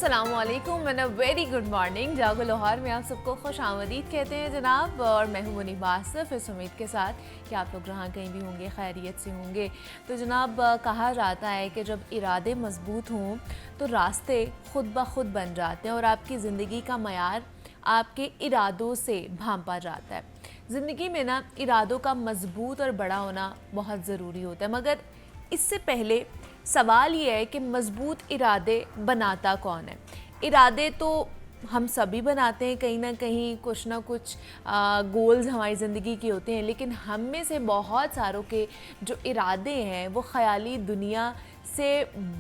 अस्सलाम वालेकुम and a very good morning. जागो लाहौर में आप सबको खुश आमदीद कहते हैं जनाब, और मैं हूं मुनीब आसिफ, इस उम्मीद के साथ कि आप लोग जहाँ कहीं भी होंगे खैरियत से होंगे। तो जनाब कहा जाता है कि जब इरादे मजबूत हों तो रास्ते खुद ब खुद बन जाते हैं और आपकी ज़िंदगी का मयार आपके इरादों से भांपा जाता है। ज़िंदगी में ना इरादों का मजबूत और बड़ा होना बहुत ज़रूरी होता है, मगर इससे पहले सवाल ये है कि मजबूत इरादे बनाता कौन है। इरादे तो हम सभी बनाते हैं, कहीं ना कहीं कुछ ना कुछ गोल्स हमारी ज़िंदगी के होते हैं, लेकिन हम में से बहुत सारों के जो इरादे हैं वो ख़याली दुनिया से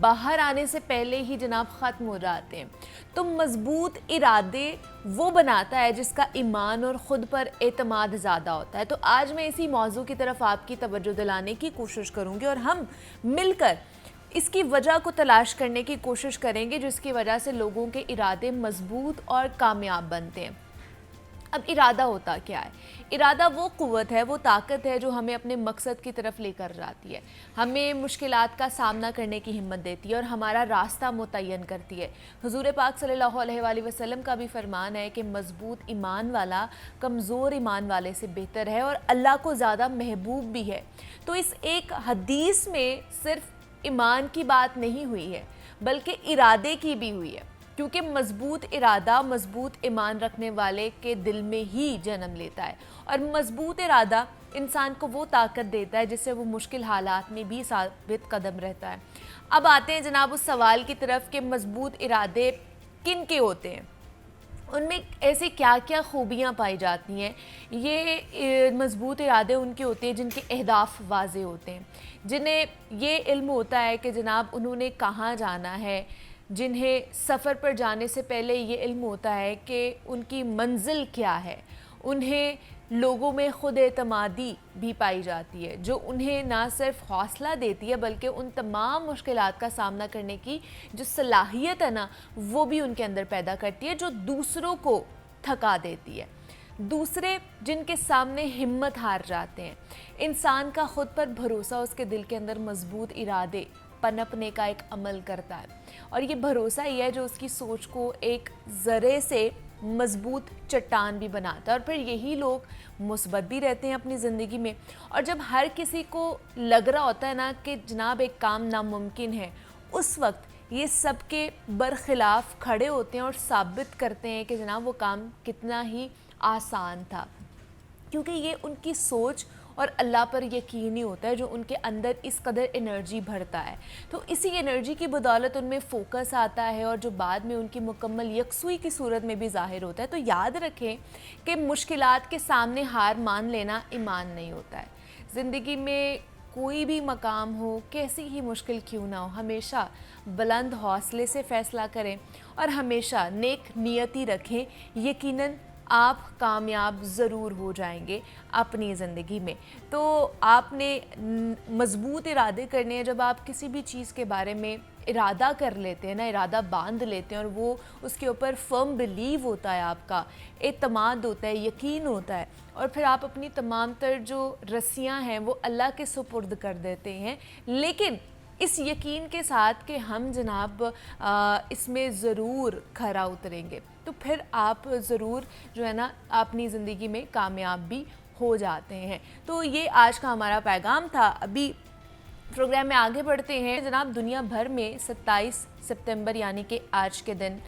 बाहर आने से पहले ही जनाब ख़त्म हो जाते हैं। तो मज़बूत इरादे वो बनाता है जिसका ईमान और ख़ुद पर एतमाद ज़्यादा होता है। तो आज मैं इसी मौजू की तरफ आपकी तवज्जो दिलाने की कोशिश करूँगी और हम मिलकर इसकी वजह को तलाश करने की कोशिश करेंगे जिसकी वजह से लोगों के इरादे मजबूत और कामयाब बनते हैं। अब इरादा होता क्या है? इरादा वो क़ुव्वत है, वो ताकत है जो हमें अपने मकसद की तरफ लेकर जाती है, हमें मुश्किलात का सामना करने की हिम्मत देती है और हमारा रास्ता मुतय्यन करती है। हुज़ूर पाक सल्लल्लाहु अलैहि वसल्लम का भी फरमान है कि मजबूत ईमान वाला कमज़ोर ईमान वाले से बेहतर है और अल्लाह को ज़्यादा महबूब भी है। तो इस एक हदीस में सिर्फ ईमान की बात नहीं हुई है बल्कि इरादे की भी हुई है, क्योंकि मजबूत इरादा मजबूत ईमान रखने वाले के दिल में ही जन्म लेता है और मजबूत इरादा इंसान को वो ताकत देता है जिससे वो मुश्किल हालात में भी साबित कदम रहता है। अब आते हैं जनाब उस सवाल की तरफ कि मजबूत इरादे किन के होते हैं, उनमें ऐसे क्या क्या खूबियाँ पाई जाती हैं। ये मजबूत इरादे उनके होते हैं जिनके अहदाफ वाज़े होते हैं, जिन्हें ये इल्म होता है कि जनाब उन्होंने कहाँ जाना है, जिन्हें सफ़र पर जाने से पहले ये इल्म होता है कि उनकी मंजिल क्या है। उन्हें लोगों में ख़ुद एतमादी भी पाई जाती है जो उन्हें ना सिर्फ हौसला देती है बल्कि उन तमाम मुश्किलात का सामना करने की जो सलाहियत है ना वो भी उनके अंदर पैदा करती है, जो दूसरों को थका देती है, दूसरे जिनके सामने हिम्मत हार जाते हैं। इंसान का ख़ुद पर भरोसा उसके दिल के अंदर मजबूत इरादे पनपने का एक अमल करता है और ये भरोसा ही है जो उसकी सोच को एक ज़रे से मजबूत चट्टान भी बनाता है। और फिर यही लोग मुस्बत भी रहते हैं अपनी ज़िंदगी में, और जब हर किसी को लग रहा होता है ना कि जनाब एक काम नामुमकिन है, उस वक्त ये सबके बरखिलाफ़ खड़े होते हैं और साबित करते हैं कि जनाब वो काम कितना ही आसान था, क्योंकि ये उनकी सोच और अल्लाह पर यकीन ही होता है जो उनके अंदर इस कदर एनर्जी भरता है। तो इसी एनर्जी की बदौलत उनमें फ़ोकस आता है और जो बाद में उनकी मुकम्मल यकसुई की सूरत में भी ज़ाहिर होता है। तो याद रखें कि मुश्किलात के सामने हार मान लेना ईमान नहीं होता है। ज़िंदगी में कोई भी मकाम हो, कैसी ही मुश्किल क्यों ना हो, हमेशा बुलंद हौसले से फ़ैसला करें और हमेशा नेक नियति रखें। यकीनन आप कामयाब ज़रूर हो जाएंगे अपनी ज़िंदगी में। तो आपने मज़बूत इरादे करने हैं। जब आप किसी भी चीज़ के बारे में इरादा कर लेते हैं ना, इरादा बांध लेते हैं और वो उसके ऊपर फर्म बिलीव होता है, आपका एतमाद होता है, यकीन होता है, और फिर आप अपनी तमाम तर जो रस्सियाँ हैं वो अल्लाह के सुपुर्द कर देते हैं, लेकिन इस यकीन के साथ कि हम जनाब इसमें ज़रूर खरा उतरेंगे, तो फिर आप ज़रूर जो है ना अपनी ज़िंदगी में कामयाब भी हो जाते हैं। तो ये आज का हमारा पैगाम था। अभी प्रोग्राम में आगे बढ़ते हैं जनाब। दुनिया भर में 27 सितंबर यानी कि आज के दिन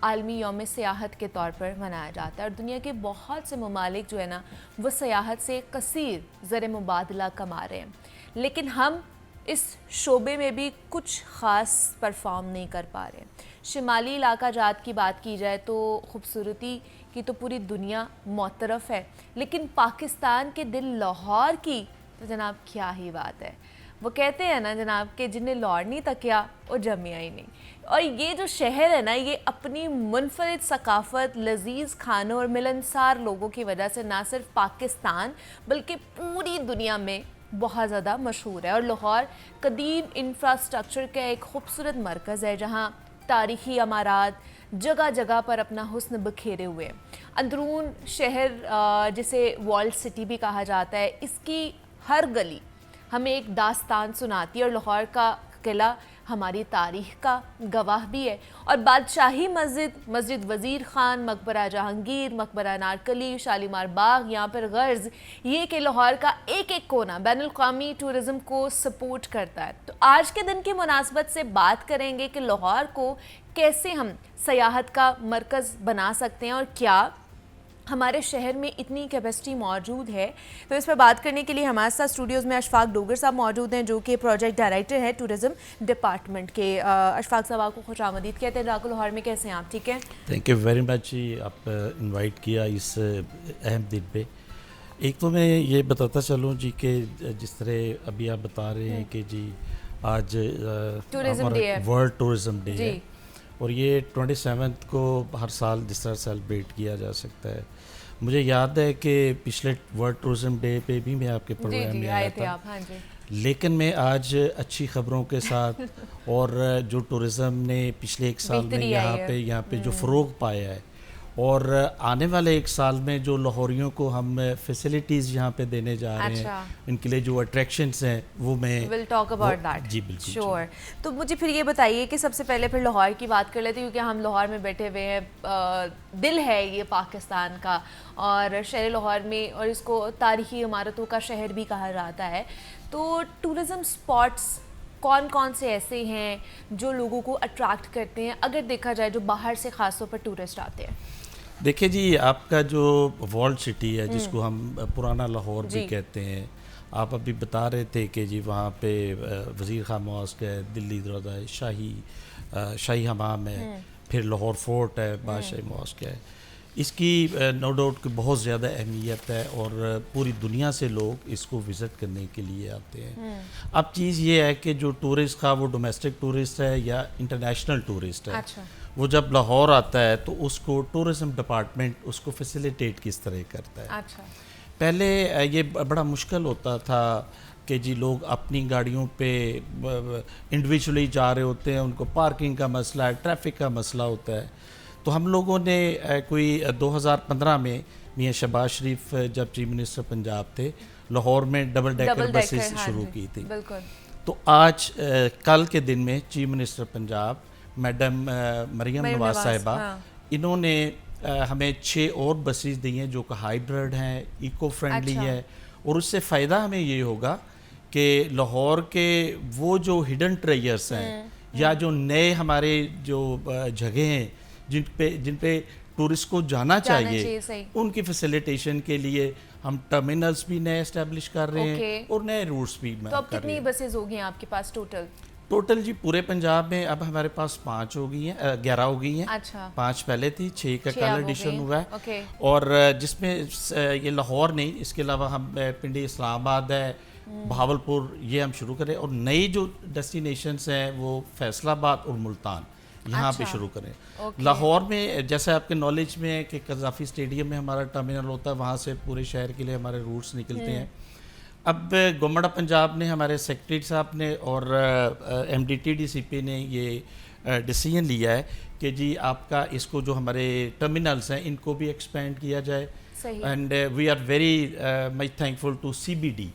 आलमी यौम सियाहत के तौर पर मनाया जाता है और दुनिया के बहुत से ममालिक जो है ना वो सियाहत से कसीर ज़र मुबादला कमा रहे हैं, लेकिन हम इस शोबे में भी कुछ ख़ास परफॉर्म नहीं कर पा रहे हैं। शिमाली इलाका जात की बात की जाए तो ख़ूबसूरती की तो पूरी दुनिया मौतरफ़ है, लेकिन पाकिस्तान के दिल लाहौर की तो जनाब क्या ही बात है। वो कहते हैं ना जनाब कि जिन्हें लाहौर नहीं तकिया वो जमिया ही नहीं। और ये जो शहर है ना ये अपनी मुनफरिद सकाफ़त, लजीज़ खानों और मिलनसार लोगों की वजह से ना सिर्फ पाकिस्तान बल्कि पूरी दुनिया में बहुत ज़्यादा मशहूर है। और लाहौर कदीम इंफ्रास्ट्रक्चर का एक खूबसूरत मरकज़ है जहाँ तारीख़ी अमारात जगह जगह पर अपना हुस्न बखेरे हुए हैं। अंदरून शहर जिसे वॉल्ड सिटी भी कहा जाता है, इसकी हर गली हमें एक दास्तान सुनाती है और लाहौर का قلعہ ہماری تاریخ کا گواہ بھی ہے، اور بادشاہی مسجد، مسجد وزیر خان، مقبرہ جہانگیر، مقبرہ نارکلی، شالیمار باغ، یہاں پر غرض یہ کہ لاہور کا ایک ایک کونا بین الاقوامی ٹورزم کو سپورٹ کرتا ہے۔ تو آج کے دن کی مناسبت سے بات کریں گے کہ لاہور کو کیسے ہم سیاحت کا مرکز بنا سکتے ہیں اور کیا ہمارے شہر میں اتنی کیپیسٹی موجود ہے۔ تو اس پر بات کرنے کے لیے ہمارے ساتھ اسٹوڈیوز میں اشفاق ڈوگر صاحب موجود ہیں جو کہ پروجیکٹ ڈائریکٹر ہے ٹورزم ڈپارٹمنٹ کے۔ اشفاق صاحب آپ کو خوش آمدید کہتے ہیں جاگو لاہور میں، کیسے ہیں آپ؟ ٹھیک ہے، تھینک یو ویری مچ آپ انوائٹ کیا اس اہم دن پہ۔ ایک تو میں یہ بتاتا چلوں جی کہ جس طرح ابھی آپ بتا رہے ہیں کہ جی آج ورلڈ ٹورزم ڈے ہے اور یہ 27 کو ہر سال جس طرح سیلیبریٹ کیا جا سکتا ہے۔ مجھے یاد ہے کہ پچھلے ورلڈ ٹورزم ڈے پہ بھی میں آپ کے پروگرام میں آیا تھا، لیکن میں آج اچھی خبروں کے ساتھ اور جو ٹورزم نے پچھلے ایک سال میں یہاں پہ جو فروغ پایا ہے اور آنے والے ایک سال میں جو لاہوریوں کو ہم فیسلٹیز یہاں پہ دینے جا رہے ہیں، ان کے لیے جو اٹریکشنز ہیں وہ میں we'll talk about that. جی بالکل شور۔ تو مجھے پھر یہ بتائیے کہ سب سے پہلے پھر لاہور کی بات کر لیتے ہیں کیونکہ ہم لاہور میں بیٹھے ہوئے ہیں، دل ہے یہ پاکستان کا اور شہر لاہور میں، اور اس کو تاریخی عمارتوں کا شہر بھی کہا جاتا ہے۔ تو ٹورزم سپاٹس کون کون سے ایسے ہیں جو لوگوں کو اٹریکٹ کرتے ہیں اگر دیکھا جائے جو باہر سے خاص طور پر ٹورسٹ آتے ہیں؟ دیکھیں جی، آپ کا جو والڈ سٹی ہے جس کو ہم پرانا لاہور بھی کہتے ہیں، آپ ابھی بتا رہے تھے کہ جی وہاں پہ وزیر خان ماسک ہے، دلی دروازہ ہے، شاہی حمام ہے، پھر لاہور فورٹ ہے، بادشاہی ماسک ہے۔ اس کی نو ڈاؤٹ کہ بہت زیادہ اہمیت ہے اور پوری دنیا سے لوگ اس کو وزٹ کرنے کے لیے آتے ہیں۔ اب چیز یہ ہے کہ جو ٹورسٹ کا وہ ڈومیسٹک ٹورسٹ ہے یا انٹرنیشنل ٹورسٹ ہے، وہ جب لاہور آتا ہے تو اس کو ٹورزم ڈپارٹمنٹ اس کو فیسیلیٹیٹ کس طرح کرتا ہے۔ پہلے یہ بڑا مشکل ہوتا تھا کہ جی لوگ اپنی گاڑیوں پہ انڈیویجولی جا رہے ہوتے ہیں، ان کو پارکنگ کا مسئلہ ہے، ٹریفک کا مسئلہ ہوتا ہے۔ تو ہم لوگوں نے کوئی 2015 میں میاں شہباز شریف جب چیف منسٹر پنجاب تھے، لاہور میں ڈبل ڈیکر بسز شروع کی تھی۔ تو آج کل کے دن میں chief minister Punjab madam Maryam Nawaz صاحبہ، انہوں نے ہمیں 6 اور بسیز دی ہیں جو کہ ہائیبرڈ ہیں، ایکو فرینڈلی ہے، اور اس سے فائدہ ہمیں یہ ہوگا کہ لاہور کے وہ جو ہڈن ٹریجرز ہیں یا جو نئے ہمارے جو جگہیں ہیں جن پہ ٹورسٹ کو جانا چاہیے، ان کی فیسیلیٹیشن کے لیے ہم ٹرمینلز بھی نئے اسٹیبلش کر رہے ہیں اور نئے روٹس بھی کر رہے ہیں۔ تو اب کتنی بسیز ہوگی آپ کے پاس ٹوٹل جی پورے پنجاب میں اب ہمارے پاس 5 ہو گئی ہیں، 11 ہو گئی ہیں۔ 5 پہلے تھی، 6 کا کل ایڈیشن ہوا ہے، اور جس میں یہ لاہور نہیں، اس کے علاوہ ہم پنڈی اسلام آباد ہے، بہاولپور، یہ ہم شروع کریں، اور نئی جو ڈیسٹینیشنز ہیں وہ فیصل آباد اور ملتان، یہاں پہ شروع کریں۔ لاہور میں جیسے آپ کے نالج میں ہے کہ قذافی اسٹیڈیم میں ہمارا ٹرمینل ہوتا ہے، وہاں سے پورے شہر کے لیے ہمارے روٹس نکلتے ہیں۔ اب گورنمنٹ آف پنجاب نے، ہمارے سیکرٹری صاحب نے اور M D T D C P نے یہ ڈیسیژن لیا ہے کہ جی آپ کا اس کو جو ہمارے ٹرمینلز ہیں ان کو بھی ایکسپینڈ کیا جائے، and we are very much thankful to C B D.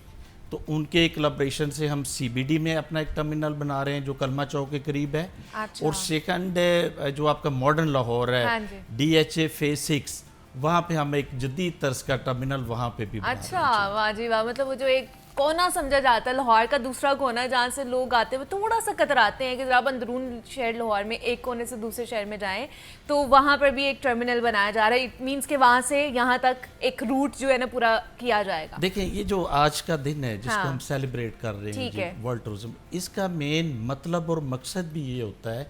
تو ان کے کولابریشن سے ہم سی بی ڈی میں اپنا ایک ٹرمینل بنا رہے ہیں جو کلمہ چوک کے قریب ہے، اور سیکنڈ جو آپ کا ماڈرن لاہور ہے ڈی ایچ اے فیز 6، وہاں پہ ہم ایک جدید طرز کا ٹرمینل وہاں پہ بھی بنا رہے ہیں۔ واہ جی واہ، مطلب وہ جو ایک کونا سمجھا جاتا ہے لاہور کا دوسرا کونا جہاں سے لوگ آتے ہیں، وہ تھوڑا سا کتراتے ہیں کہ ذرا اندرون شہر لاہور میں ایک کونے سے دوسرے شہر میں جائیں، تو وہاں پر بھی ایک ٹرمینل بنایا جا رہا ہے۔ اٹ مینس کہ وہاں سے یہاں تک ایک روٹ جو ہے نا پورا کیا جائے گا۔ دیکھیں یہ جو آج کا دن ہے جس کو ہم سیلیبریٹ کر رہے ہیں ورلڈ ٹورزم، اس کا مین مطلب اور مقصد بھی یہ ہوتا ہے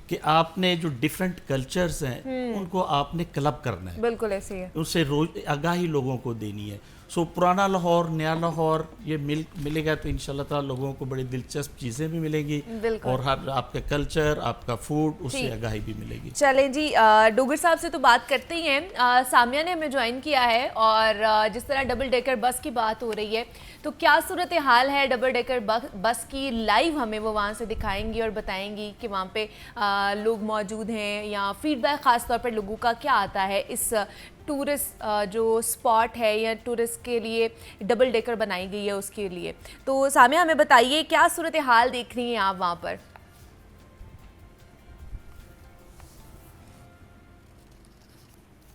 کہ آپ نے جو ڈیفرنٹ کلچرز ہیں ان کو آپ نے کلب کرنا ہے، بالکل ایسے ہے، اس سے آگاہی لوگوں کو دینی ہے۔ سو پرانا لاہور، نیا لاہور، یہ ملے گا تو انشاءاللہ تعالی لوگوں کو بڑی دلچسپ چیزیں بھی ملیں گی، اور ہر آپ کا کلچر، آپ کا فوڈ، اس سے آگاہی بھی ملے گی۔ چلیں جی، ڈوگر صاحب سے تو بات کرتے ہی ہیں، سامیہ نے ہمیں جوائن کیا ہے، اور جس طرح ڈبل ڈیکر بس کی بات ہو رہی ہے تو کیا صورتحال ہے ڈبل ڈیکر بس کی؟ لائیو ہمیں وہ وہاں سے دکھائیں گی اور بتائیں گی کہ وہاں پہ لوگ موجود ہیں، یا فیڈ بیک خاص طور پر لوگوں کا کیا آتا ہے اس टूरिस्ट जो स्पॉट है या टूरिस्ट के लिए डबल डेकर बनाई गई है उसके लिए, तो सामिया हमें बताइए क्या सूरत हाल देख रही हैं आप वहाँ पर?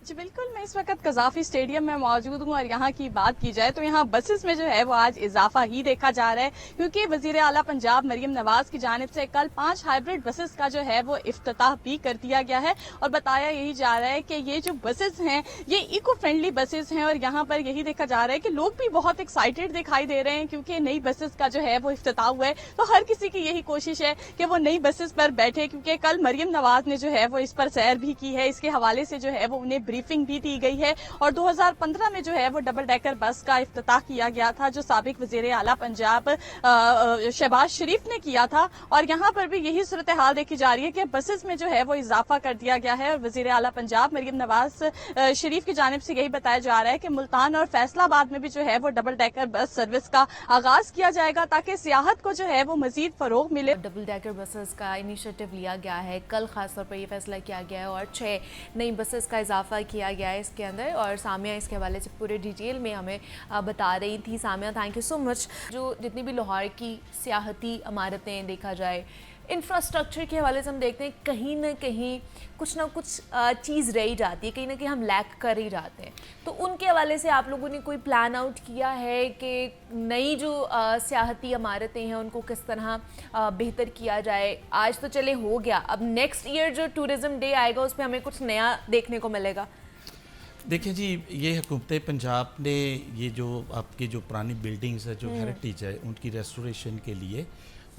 जी बिल्कुल, मैं इस वक्त कज़ाफ़ी स्टेडियम में मौजूद हूँ और यहाँ की बात की जाए तो यहाँ बसेस में जो है वो आज इजाफा ही देखा जा रहा है, क्योंकि वज़ीर आला पंजाब मरियम नवाज की जानिब से कल 5 हाइब्रिड बसेस का जो है वो इफ्तिताह भी कर दिया गया है और बताया यही जा रहा है कि ये जो बसेस हैं ये इको फ्रेंडली बसेस हैं और यहाँ पर यही देखा जा रहा है कि लोग भी बहुत एक्साइटेड दिखाई दे रहे हैं क्योंकि नई बसेस का जो है वो इफ्तिताह हुआ है। तो हर किसी की यही कोशिश है कि वो नई बसेस पर बैठे, क्योंकि कल मरियम नवाज ने जो है वो इस पर सैर भी की है, इसके हवाले से जो है वो उन्हें ब्रीफिंग भी दी गई है। और 2015 में जो है वो डबल डेकर बस का इफ्तिताह किया गया था जो साबिक वजीर आला पंजाब शहबाज शरीफ ने किया था और यहाँ पर भी यही सूरत हाल देखी जा रही है कि बसेस में जो है वो इजाफा कर दिया गया है। और वजीर आला पंजाब मरियम नवाज शरीफ की जानिब से यही बताया जा रहा है कि मुल्तान और फैसलाबाद में भी जो है वो डबल डेकर बस सर्विस का आगाज किया जाएगा ताकि सियाहत को जो है वो मजीद फरोग मिले। डबल डेकर बसेस का इनिशिएटिव लिया गया है, कल खास तौर पर ये फैसला किया गया है और 6 नई बसेस का इजाफा किया गया है इसके अंदर। और सामिया इसके हवाले से पूरे डिटेल में हमें बता रही थी। Samia, thank you so much. जो जितनी भी लाहौर की सियाहती इमारतें देखा जाए, इंफ्रास्ट्रक्चर के हवाले से हम देखते हैं कहीं ना कहीं कुछ ना कुछ चीज़ रह जाती है, कहीं ना कहीं हम लैक कर ही जाते हैं। तो उनके हवाले से आप लोगों ने कोई प्लान आउट किया है कि नई जो सियाहती इमारतें हैं उनको किस तरह बेहतर किया जाए? आज तो चले हो गया, अब नेक्स्ट ईयर जो टूरिज़्म डे आएगा उस पर हमें कुछ नया देखने को मिलेगा। देखिए जी, ये हुकूमत पंजाब ने ये जो आपकी जो पुरानी बिल्डिंग्स है, जो हेरिटेज है, उनकी रेस्टोरेशन के लिए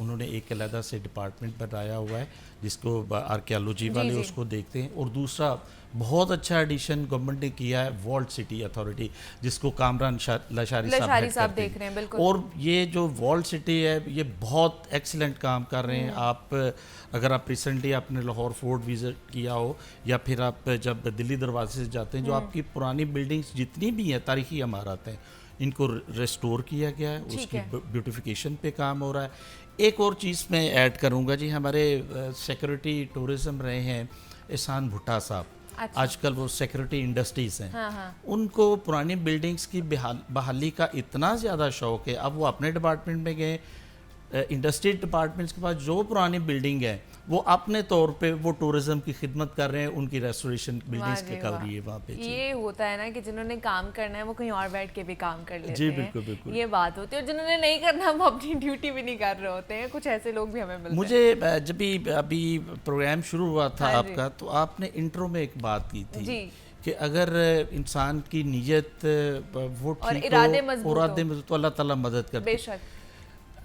उन्होंने एक अलग से डिपार्टमेंट बनाया हुआ है जिसको आर्कियोलॉजी वाले उसको देखते हैं। और दूसरा बहुत अच्छा एडिशन गवर्नमेंट ने किया है वॉल्ड सिटी अथॉरिटी, जिसको कामरान लशारी साहब देख रहे हैं। बिल्कुल। और ये जो वॉल्ड सिटी है ये बहुत एक्सीलेंट काम कर रहे हैं। आप अगर आप रिसेंटली आपने लाहौर फोर्ट विजिट किया हो या फिर आप जब दिल्ली दरवाजे से जाते हैं, जो आपकी पुरानी बिल्डिंग्स जितनी भी हैं, तारीखी इमारत हैं, इनको रेस्टोर किया गया है, उसकी ब्यूटिफिकेशन पे काम हो रहा है। एक और चीज़ मैं ऐड करूँगा जी, हमारे सिक्योरिटी टूरिज़्म रहे हैं एहसान भुट्टा साहब। अच्छा। आजकल वो सिक्योरिटी इंडस्ट्रीज़ हैं। हाँ। उनको पुरानी बिल्डिंग्स की बहाली का इतना ज़्यादा शौक़ है, अब वो अपने डिपार्टमेंट में गए, इंडस्ट्री डिपार्टमेंट्स के पास जो पुरानी बिल्डिंग है वो अपने तौर पे वो टूरिज्म की खिदमत कर रहे हैं, उनकी रेस्टोरेशन बिल्डिंग्स की कर रही है वहाँ पे। ये होता है ना कि जिन्होंने काम करना है वो कहीं और बैठ के भी काम कर लेते जी, हैं। बिल्कुल बिल्कुल ये बात होती है। और जिन्होंने नहीं करना वो अपनी ड्यूटी भी नहीं कर रहे होते हैं। कुछ ऐसे लोग भी हमें मिलते हैं। मुझे जब भी अभी प्रोग्राम शुरू हुआ था आपका, तो आपने इंट्रो में एक बात की थी कि अगर इंसान की नीयत वो ठीक हो, इरादे मजबूत तो अल्लाह ताला मदद करता है। बेशक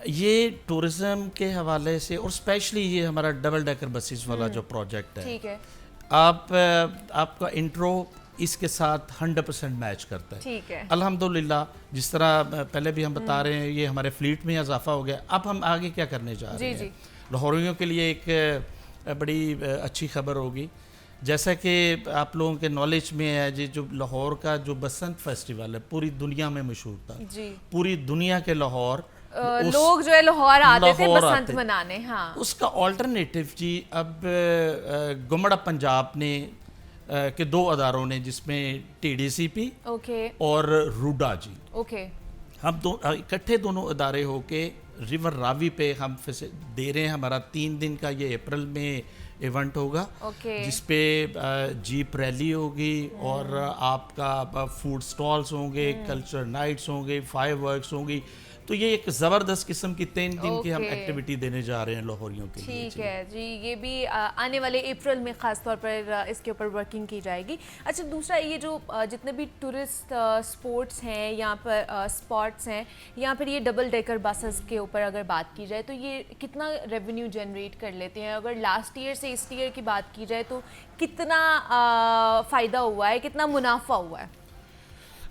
ये टूरिज्म के हवाले से और स्पेशली ये हमारा डबल डेकर बसेस वाला जो प्रोजेक्ट है, ठीक है, आपका इंट्रो इसके साथ 100% मैच करता है। ठीक है। अल्हम्दुलिल्लाह, जिस तरह पहले भी हम बता रहे हैं, ये हमारे फ्लीट में इजाफा हो गया। अब हम आगे क्या करने जा रहे हैं? लाहौरियों के लिए एक बड़ी अच्छी खबर होगी। जैसा कि आप लोगों के नॉलेज में है जी, जो लाहौर का जो बसंत फेस्टिवल है पूरी दुनिया में मशहूर था जी। पूरी दुनिया के लाहौर लोग जो है लाहौर आते थे बसंत मनाने। हाँ। उसका ऑल्टरनेटिव जी अब गवर्नमेंट ऑफ पंजाब ने के 2 अदारों ने, जिसमें TDCP और रूडा जी, हम इकट्ठे दोनों अदारे होके रिवर रावी पे हम दे रहे हैं। हमारा 3 दिन का ये अप्रैल में इवेंट होगा, जिसपे जीप रैली होगी और आपका फूड स्टॉल्स होंगे, कल्चर नाइट्स होंगे, फायरवर्क्स होंगी। तो ये एक ज़बरदस्त किस्म की 3 दिन की हम एक्टिविटी देने जा रहे हैं लाहौरियों के लिए। ठीक है जी, ये भी आने वाले अप्रैल में ख़ास तौर पर इसके ऊपर वर्किंग की जाएगी। अच्छा, दूसरा ये जो जितने भी टूरिस्ट स्पोर्ट्स हैं यहाँ पर, स्पॉट्स हैं यहाँ पर, ये डबल डेकर बसेस के ऊपर अगर बात की जाए तो ये कितना रेवेन्यू जनरेट कर लेते हैं? अगर लास्ट ईयर से इस ईयर की बात की जाए तो कितना फ़ायदा हुआ है, कितना मुनाफा हुआ है?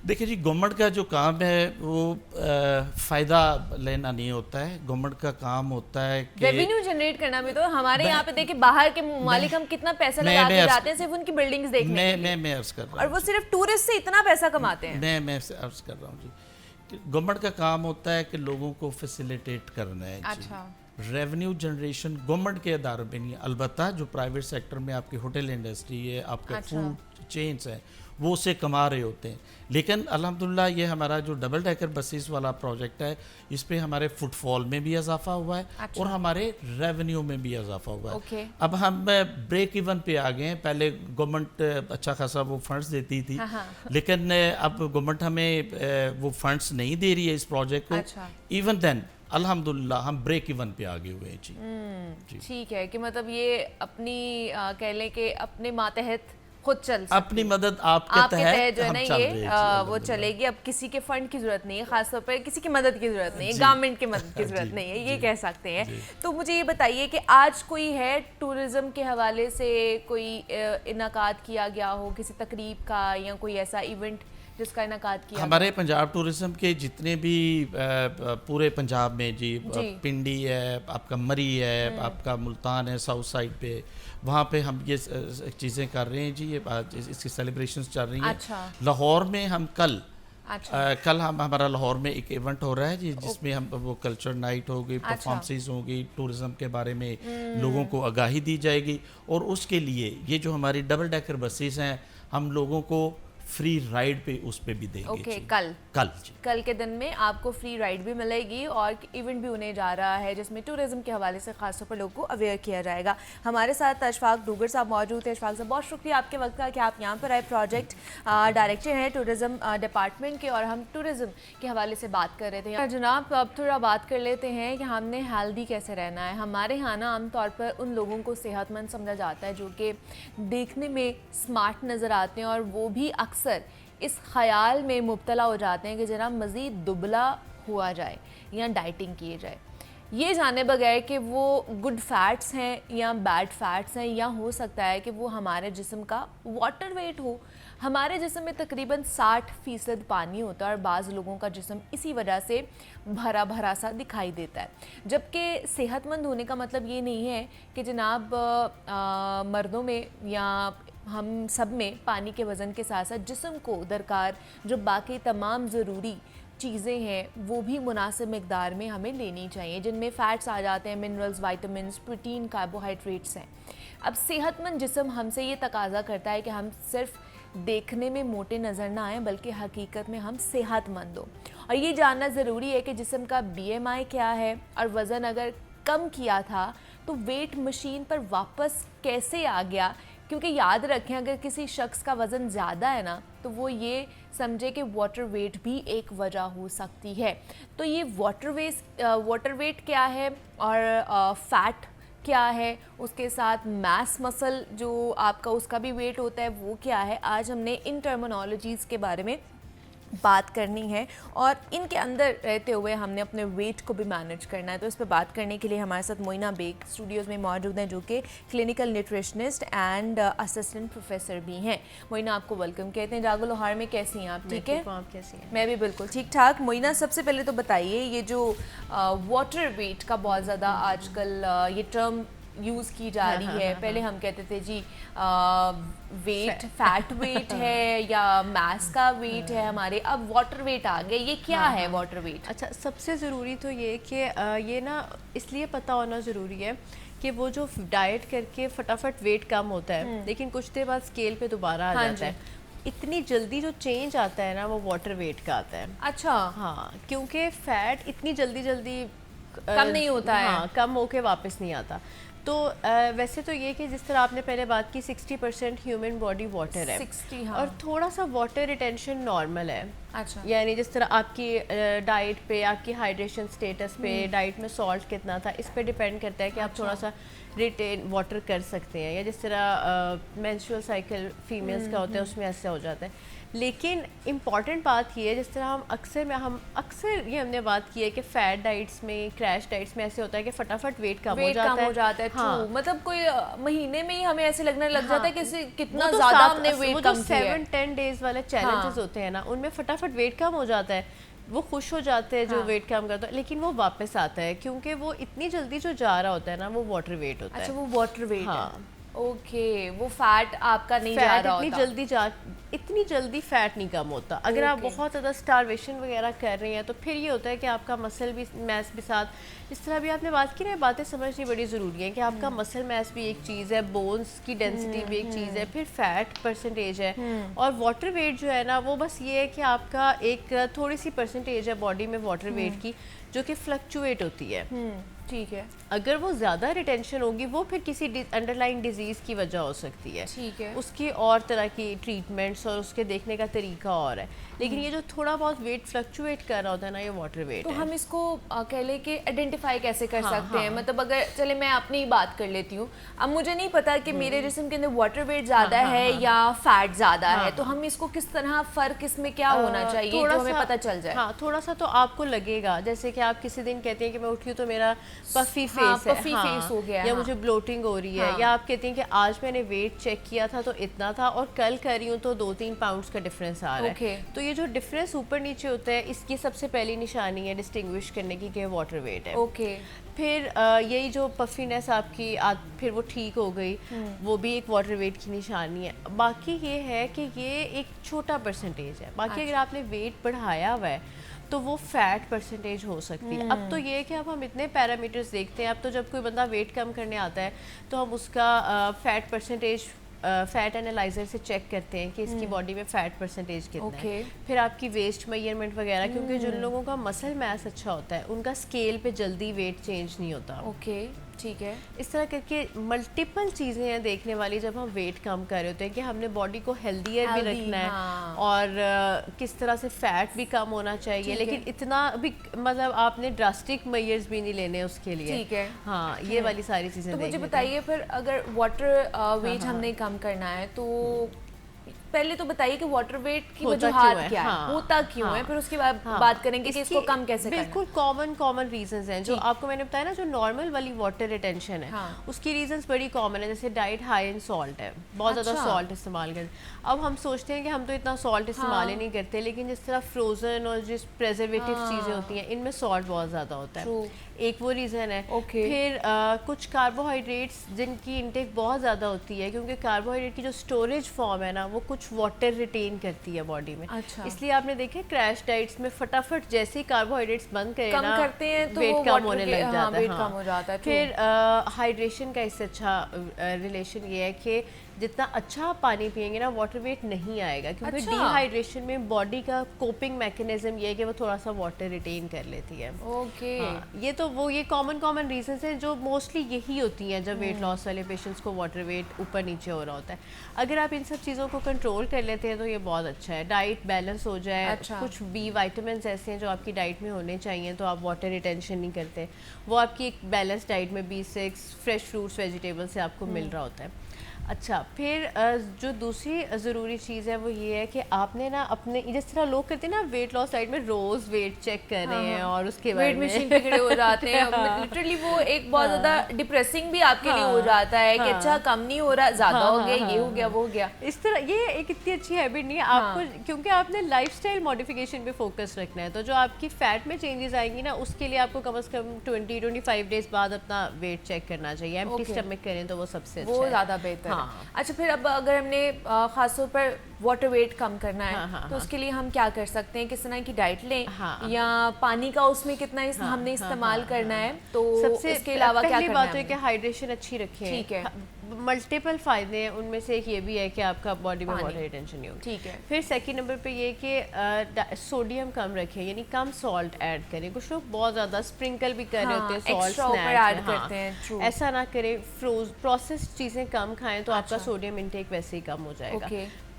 देखिए जी, गवर्नमेंट का जो काम है वो फ़ायदा लेना नहीं होता है। गवर्नमेंट का काम होता है कि रेवेन्यू जनरेट करना भी। तो हमारे यहाँ पे देखिए बाहर के ममालिक हम कितना पैसा लगा के जाते हैं सिर्फ उनकी बिल्डिंग्स देखने के लिए। मैं अर्ज कर रहा हूँ, और वो सिर्फ टूरिस्ट से इतना पैसा कमाते हैं। मैं अर्ज कर रहा हूँ जी, गवर्नमेंट का काम होता है कि लोगों को फैसिलिटेट करना है। अच्छा, रेवेन्यू जनरेशन गवर्नमेंट के अदारों पे नहीं है। अलबत्ता जो प्राइवेट सेक्टर में आपकी होटल इंडस्ट्री है, आपका फूड چینس ہیں وہ اسے کما رہے ہوتے ہیں. لیکن الحمدللہ یہ ہمارا جو ڈبل ڈیکر بسیز والا پروجیکٹ ہے اس پہ ہمارے فٹ فال میں بھی اضافہ ہوا ہے اور ہمارے ریونیو میں بھی اضافہ ہوا ہے. اب ہم بریک ایون پہ آ گئے ہیں. پہلے گورنمنٹ اچھا خاصا وہ فنڈز دیتی تھی لیکن اب گورنمنٹ ہمیں وہ فنڈز نہیں دے رہی ہے اس پروجیکٹ کو. ایون دین الحمدللہ ہم بریک ایون پہ آگے ہوئے ہیں. جی ٹھیک ہے کہ مطلب یہ اپنی کہہ لیں کہ اپنے ماتحت خود چل سکتے اپنی مدد آپ کے تحت جو ہے نا یہ وہ چلے گی. اب کسی کے فنڈ کی ضرورت نہیں ہے, خاص طور پر کسی کی مدد کی ضرورت نہیں ہے, گورنمنٹ کی مدد کی ضرورت نہیں ہے, یہ کہہ سکتے ہیں. تو مجھے یہ بتائیے کہ آج کوئی ہے ٹورزم کے حوالے سے کوئی انعقاد کیا گیا ہو کسی تقریب کا یا کوئی ایسا ایونٹ جس کا انعقاد کیا؟ ہمارے پنجاب ٹورزم کے جتنے بھی پورے پنجاب میں جی پنڈی ہے, آپ کا مری ہے, آپ کا ملتان ہے ساؤتھ سائڈ پہ, وہاں پہ ہم یہ چیزیں کر رہے ہیں جی. یہ اس کی سیلیبریشنز چل رہی ہیں. لاہور میں ہم کل ہمارا لاہور میں ایک ایونٹ ہو رہا ہے جی جس میں ہم وہ کلچر نائٹ ہوگی, پرفارمنسز ہوں گی, ٹورزم کے بارے میں لوگوں کو آگاہی دی جائے گی. اور اس کے لیے یہ جو ہماری ڈبل ڈیکر بسیز ہیں ہم لوگوں کو فری رائڈ پہ اس پہ بھی دیں گے. کل کے دن میں آپ کو فری رائڈ بھی ملے گی اور ایونٹ بھی ہونے جا رہا ہے جس میں ٹورزم کے حوالے سے خاص طور پر لوگوں کو اویئر کیا جائے گا. ہمارے ساتھ اشفاق ڈوگر صاحب موجود ہیں. اشفاق صاحب بہت شکریہ آپ کے وقت کا کہ آپ یہاں پر آئے. پروجیکٹ ڈائریکٹر ہیں ٹورزم ڈپارٹمنٹ کے اور ہم ٹورزم کے حوالے سے بات کر رہے تھے. جناب اب تھوڑا بات کر لیتے ہیں کہ ہم نے ہیلدی کیسے رہنا ہے. ہمارے یہاں نا عام طور پر ان لوگوں کو صحت مند سمجھا جاتا ہے جو کہ دیکھنے میں اسمارٹ نظر آتے ہیں اور وہ بھی اکثر اس خیال میں مبتلا ہو جاتے ہیں کہ جناب مزید دبلا ہوا جائے یا ڈائٹنگ کیے جائے, یہ جانے بغیر کہ وہ گڈ فیٹس ہیں یا بیڈ فیٹس ہیں, یا ہو سکتا ہے کہ وہ ہمارے جسم کا واٹر ویٹ ہو. ہمارے جسم میں تقریباً 60% پانی ہوتا ہے اور بعض لوگوں کا جسم اسی وجہ سے بھرا بھرا سا دکھائی دیتا ہے. جبکہ صحت مند ہونے کا مطلب یہ نہیں ہے کہ جناب مردوں میں یا ہم سب میں پانی کے وزن کے ساتھ ساتھ جسم کو درکار جو باقی تمام ضروری چیزیں ہیں وہ بھی مناسب مقدار میں ہمیں لینی چاہیے, جن میں فیٹس آ جاتے ہیں, منرلز, وائٹامنس, پروٹین, کاربوہائیڈریٹس ہیں. اب صحت مند جسم ہم سے یہ تقاضا کرتا ہے کہ ہم صرف دیکھنے میں موٹے نظر نہ آئیں بلکہ حقیقت میں ہم صحت مند ہوں. اور یہ جاننا ضروری ہے کہ جسم کا BMI کیا ہے اور وزن اگر کم کیا تھا تو ویٹ مشین پر واپس کیسے آ گیا. کیونکہ یاد رکھیں اگر کسی شخص کا وزن زیادہ ہے نا تو وہ یہ سمجھے کہ واٹر ویٹ بھی ایک وجہ ہو سکتی ہے. تو یہ واٹر ویٹ کیا ہے اور فیٹ کیا ہے, اس کے ساتھ میس مسل جو آپ کا اس کا بھی ویٹ ہوتا ہے وہ کیا ہے, آج ہم نے ان ٹرمینالوجیز کے بارے میں بات کرنی ہے اور ان کے اندر رہتے ہوئے ہم نے اپنے ویٹ کو بھی مینیج کرنا ہے. تو اس پہ بات کرنے کے لیے ہمارے ساتھ موئینہ بیگ اسٹوڈیوز میں موجود ہیں جو کہ clinical nutritionist and assistant professor بھی ہیں. موئینہ آپ کو ویلکم کہتے ہیں. جاگو لوہار میں کیسی ہیں آپ؟ ٹھیک ہے, آپ کیسی ہیں؟ میں بھی بالکل ٹھیک ٹھاک. موئینہ سب سے پہلے تو بتائیے یہ جو واٹر ویٹ کا بہت زیادہ آج کل یہ ٹرم یوز کی جا رہی ہے, پہلے ہم کہتے تھے جی ویٹ فیٹ ویٹ ہے یا میس کا ویٹ ہے ہمارے, اب واٹر ویٹ آ گیا, یہ کیا ہے واٹر ویٹ؟ اچھا, سب سے ضروری تو یہ کہ یہ نا اس لیے پتہ ہونا ضروری ہے کہ وہ جو ڈائٹ کر کے فٹافٹ ویٹ کم ہوتا ہے لیکن کچھ دیر بعد اسکیل پہ دوبارہ آ جاتا ہے, اتنی جلدی جو چینج آتا ہے نا وہ واٹر ویٹ کا آتا ہے. اچھا ہاں, کیونکہ فیٹ اتنی جلدی کم نہیں ہوتا ہے, ہاں کم ہو کے واپس نہیں آتا. تو ویسے تو یہ کہ جس طرح آپ نے پہلے بات کی 60% ہیومن باڈی واٹر ہے, 60 ہاں, اور تھوڑا سا واٹر ریٹینشن نارمل ہے. اچھا, یعنی جس طرح آپ کی ڈائٹ پہ, آپ کی ہائیڈریشن سٹیٹس پہ, ڈائٹ میں سالٹ کتنا تھا, اس پہ ڈیپینڈ کرتا ہے کہ آپ تھوڑا سا ریٹین واٹر کر سکتے ہیں. یا جس طرح مینسٹرول سائیکل فیمیلز کا ہوتا ہے اس میں ایسا ہو جاتا ہے. لیکن امپورٹنٹ بات یہ ہے جس طرح ہم اکثر یہ ہم نے بات کی ہے کہ فیٹ ڈائٹس میں, کریش ڈائٹس میں ایسے ہوتا ہے کہ فٹافٹ ویٹ کم ہو جاتا ہے. ہاں, مطلب کوئی مہینے میں ہی ہمیں ایسے لگنے لگ جاتا ہے کہ کتنا زیادہ ہم نے ویٹ کم کیا ہے. 7-10 ڈیز والے چیلنجز ہوتے ہیں نا, ان میں فٹافٹ ویٹ کم ہو جاتا ہے, وہ خوش ہو جاتے ہیں جو ویٹ کم کرتا ہے, لیکن وہ واپس آتا ہے کیونکہ وہ اتنی جلدی جو جا رہا ہوتا ہے نا وہ واٹر ویٹ ہوتا ہے. اچھا, وہ واٹر ویٹ ہے. اوکے, وہ فیٹ آپ کا نہیں جا رہا ہوتا, اتنی جلدی اتنی جلدی فیٹ نہیں کم ہوتا. اگر آپ بہت زیادہ اسٹارویشن وغیرہ کر رہے ہیں تو پھر یہ ہوتا ہے کہ آپ کا مسل بھی میس بھی ساتھ, جس طرح بھی آپ نے بات کی نا, باتیں سمجھنی بڑی ضروری ہے کہ آپ کا مسل میس بھی ایک چیز ہے, بونس کی ڈینسٹی بھی ایک چیز ہے, پھر فیٹ پرسنٹیج ہے, اور واٹر ویٹ جو ہے نا وہ بس یہ ہے کہ آپ کا ایک تھوڑی سی پرسنٹیج ہے باڈی میں واٹر ویٹ کی جو کہ فلکچویٹ ہوتی ہے. ٹھیک ہے. اگر وہ زیادہ ریٹینشن ہوگی وہ پھر کسی انڈر لائن ڈیزیز کی وجہ ہو سکتی ہے. ٹھیک ہے. اس کی اور طرح کی ٹریٹمنٹس اور اس کے دیکھنے کا طریقہ اور ہے, لیکن یہ جو تھوڑا بہت ویٹ فلکچویٹ کر رہا ہوتا ہے نا, یہ واٹر ویٹ تو ہم اس کو کہہ لیں کہ آئیڈینٹیفائی کیسے کر سکتے ہیں؟ مطلب اگر چلے میں اپنی بات کر لیتی ہوں, اب مجھے نہیں پتا کہ میرے جسم کے اندر واٹر ویٹ زیادہ ہے یا فیٹ زیادہ ہے, تو ہم اس کو کس طرح فرق اس میں کیا ہونا چاہیے جو ہمیں پتہ چل جائے؟ ہاں, تھوڑا سا تو آپ کو لگے گا, جیسے کہ آپ کسی دن کہتے ہیں کہ میں اٹھی ہوں تو میرا پفی فیس ہے, پفی فیس ہو گیا, یا مجھے بلوٹنگ ہو رہی ہے, یا آپ کہتے ہیں کہ آج میں نے ویٹ چیک کیا تھا تو اتنا تھا اور کل کر رہی ہوں تو 2-3 پاؤنڈز کا ڈفرینس آ رہا ہے. تو یہ جو ڈفرینس اوپر نیچے ہوتا ہے اس کی سب سے پہلی نشانی ہے ڈسٹنگوش کرنے کی کہ واٹر ویٹ ہے. پھر یہی جو پفینس آپ کی پھر وہ ٹھیک ہو گئی, وہ بھی ایک واٹر ویٹ کی نشانی ہے. باقی یہ ہے کہ یہ ایک چھوٹا پرسنٹیج ہے. باقی اگر آپ نے ویٹ بڑھایا ہوا ہے تو وہ فیٹ پرسنٹیج ہو سکتی ہے. اب تو یہ ہے کہ اب ہم اتنے پیرامیٹرز دیکھتے ہیں. اب تو جب کوئی بندہ ویٹ کم کرنے آتا ہے تو ہم اس کا فیٹ پرسنٹیج فیٹ انالائزر سے چیک کرتے ہیں کہ اس کی باڈی میں فیٹ پرسنٹیج کتنا ہے. پھر آپ کی ویسٹ میئرمنٹ وغیرہ, کیونکہ جن لوگوں کا مسل میس اچھا ہوتا ہے ان کا اسکیل پہ جلدی ویٹ چینج نہیں ہوتا. ٹھیک ہے. اس طرح کر کے ملٹیپل چیزیں ہیں دیکھنے والی جب ہم ویٹ کم کر رہے ہوتے ہیں کہ ہم نے باڈی کو ہیلدیئر بھی رکھنا ہے اور کس طرح سے فیٹ بھی کم ہونا چاہیے, لیکن اتنا بھی مطلب آپ نے ڈراسٹک میئرز بھی نہیں لینے اس کے لیے. ٹھیک ہے. ہاں, یہ والی ساری چیزیں. تو مجھے بتائیے پھر اگر واٹر ویٹ ہم نے کم کرنا ہے تو پہلے تو بتائیے کہ واٹر ویٹ کی وجوہات کیا ہے, ہوتا کیوں ہے, پھر اس کے بعد بات کریں گے کہ اس کو کم کیسے کرنا ہے. بالکل کامن ریزنز ہیں جو آپ کو میں نے بتایا نا, جو نارمل والی واٹر ریٹینشن ہے اس کی ریزنز بڑی کامن ہے. جیسے ڈائٹ ہائی ان سالٹ ہے, بہت زیادہ سالٹ استعمال کرتے. اب ہم سوچتے ہیں کہ ہم تو اتنا سالٹ استعمال ہی نہیں کرتے, لیکن جس طرح فروزن اور جس پریزرویٹو چیزیں ہوتی ہیں ان میں سالٹ بہت زیادہ ہوتا ہے, ایک وہ ریزن ہے. پھر کچھ کاربوہائیڈریٹس جن کی انٹیک بہت زیادہ ہوتی ہے, کیونکہ کاربوہائیڈریٹ کی جو اسٹوریج فارم ہے نا وہ کچھ واٹر ریٹین کرتی ہے باڈی میں. اس لیے آپ نے دیکھے کریش ڈائٹس میں فٹافٹ جیسے کاربوہائیڈریٹس بند کرے نا ویٹ کم ہونے لگ جاتا ہے. پھر ہائیڈریشن کا اس سے اچھا ریلیشن یہ ہے کہ جتنا اچھا پانی پئیں گے نا واٹر ویٹ نہیں آئے گا, کیونکہ ڈی ہائیڈریشن میں باڈی کا کوپنگ میکینزم یہ ہے کہ وہ تھوڑا سا واٹر ریٹین کر لیتی ہے. یہ تو وہ یہ کامن ریزنس ہیں جو موسٹلی یہی ہوتی ہیں جب ویٹ لاس والے پیشنٹس کو واٹر ویٹ اوپر نیچے ہو رہا ہوتا ہے. اگر آپ ان سب چیزوں کو کنٹرول کر لیتے ہیں تو یہ بہت اچھا ہے. ڈائٹ بیلنس ہو جائے, کچھ بی وائٹامنس ایسے ہیں جو آپ کی ڈائٹ میں ہونے چاہیے تو آپ واٹر ریٹینشن نہیں کرتے, وہ آپ کی ایک بیلنس ڈائٹ میں B6 فریش فروٹس ویجیٹیبل سے آپ کو مل رہا ہوتا ہے. اچھا, پھر جو دوسری ضروری چیز ہے وہ یہ ہے کہ آپ نے نا اپنے جس طرح لوگ کرتے ہیں نا ویٹ لاس ڈائٹ میں روز ویٹ چیک کر رہے ہیں اور اس کے ویٹ مشین پہ کھڑے ہو جاتے ہیں, لٹرلی وہ ایک بہت زیادہ ڈپریسنگ بھی آپ کے لیے ہو جاتا ہے کہ اچھا کم نہیں ہو رہا, زیادہ ہو گیا, یہ ہو گیا, وہ ہو گیا. اس طرح یہ ایک اتنی اچھی ہیبٹ نہیں ہے آپ کو, کیونکہ آپ نے لائف اسٹائل ماڈیفکیشن پہ فوکس رکھنا ہے. تو جو آپ کی فیٹ میں چینجز آئیں گی نا اس کے لیے آپ کو کم از کم 20-25 ڈیز بعد اپنا ویٹ چیک کرنا چاہیے. ایمپٹی اسٹمک کریں تو وہ سب سے اچھا ہے, وہ زیادہ بہتر ہے. اچھا, پھر اب اگر ہم نے خاص طور پر واٹر ویٹ کم کرنا ہے تو اس کے لیے ہم کیا کر سکتے ہیں, کس طرح کی ڈائٹ لیں یا پانی کا اس میں کتنا ہم نے استعمال کرنا ہے, تو اس کے علاوہ کیا کرنا ہے؟ پہلی بات ہے کہ ہائیڈریشن اچھی رکھیں. ٹھیک ہے, ملٹیپل فائدے ہیں, ان میں سے ایک یہ بھی ہے کہ آپ کا باڈی میں واٹر ریٹینشن نہیں ہوگی. ٹھیک ہے. پھر سیکنڈ نمبر پہ یہ کہ سوڈیم کم رکھیں, یعنی کم سالٹ ایڈ کریں. کچھ لوگ بہت زیادہ اسپرنکل بھی کر رہے ہوتے ہیں سالٹ ایڈ کرتے ہیں, ایسا نہ کریں. پروسیس چیزیں کم کھائیں تو آپ کا سوڈیم انٹیک ویسے ہی کم ہو جائے گا.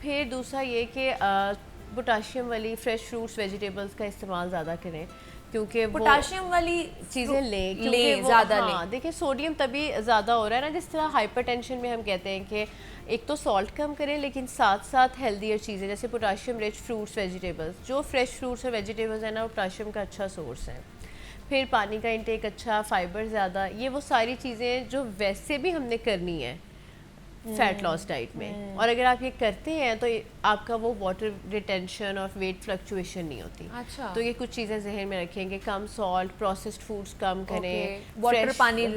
پھر دوسرا یہ کہ پوٹاشیم والی فریش فروٹس ویجیٹیبلس کا استعمال زیادہ کریں, کیونکہ پوٹاشیم والی چیزیں لیں زیادہ لیں. دیکھیں سوڈیم تبھی زیادہ ہو رہا ہے نا, جس طرح ہائپر ٹینشن میں ہم کہتے ہیں کہ ایک تو سالٹ کم کریں لیکن ساتھ ساتھ ہیلدیئر چیزیں جیسے پوٹاشیم رچ فروٹس ویجیٹیبلس. جو فریش فروٹس اور ویجیٹیبلس ہیں نا وہ پوٹاشیم کا اچھا سورس ہے. پھر پانی کا انٹیک اچھا, فائبر زیادہ, یہ وہ ساری چیزیں جو ویسے بھی ہم نے کرنی ہے فیٹ لاس ڈائٹ میں. اور اگر آپ یہ کرتے ہیں تو آپ کا وہ واٹر ریٹینشن اور ویٹ فلکچویشن نہیں ہوتی. اچھا. تو یہ کچھ چیزیں ذہن میں رکھیں کہ کم سالٹ, پروسیسڈ فوڈس کم کریں, واٹر پانی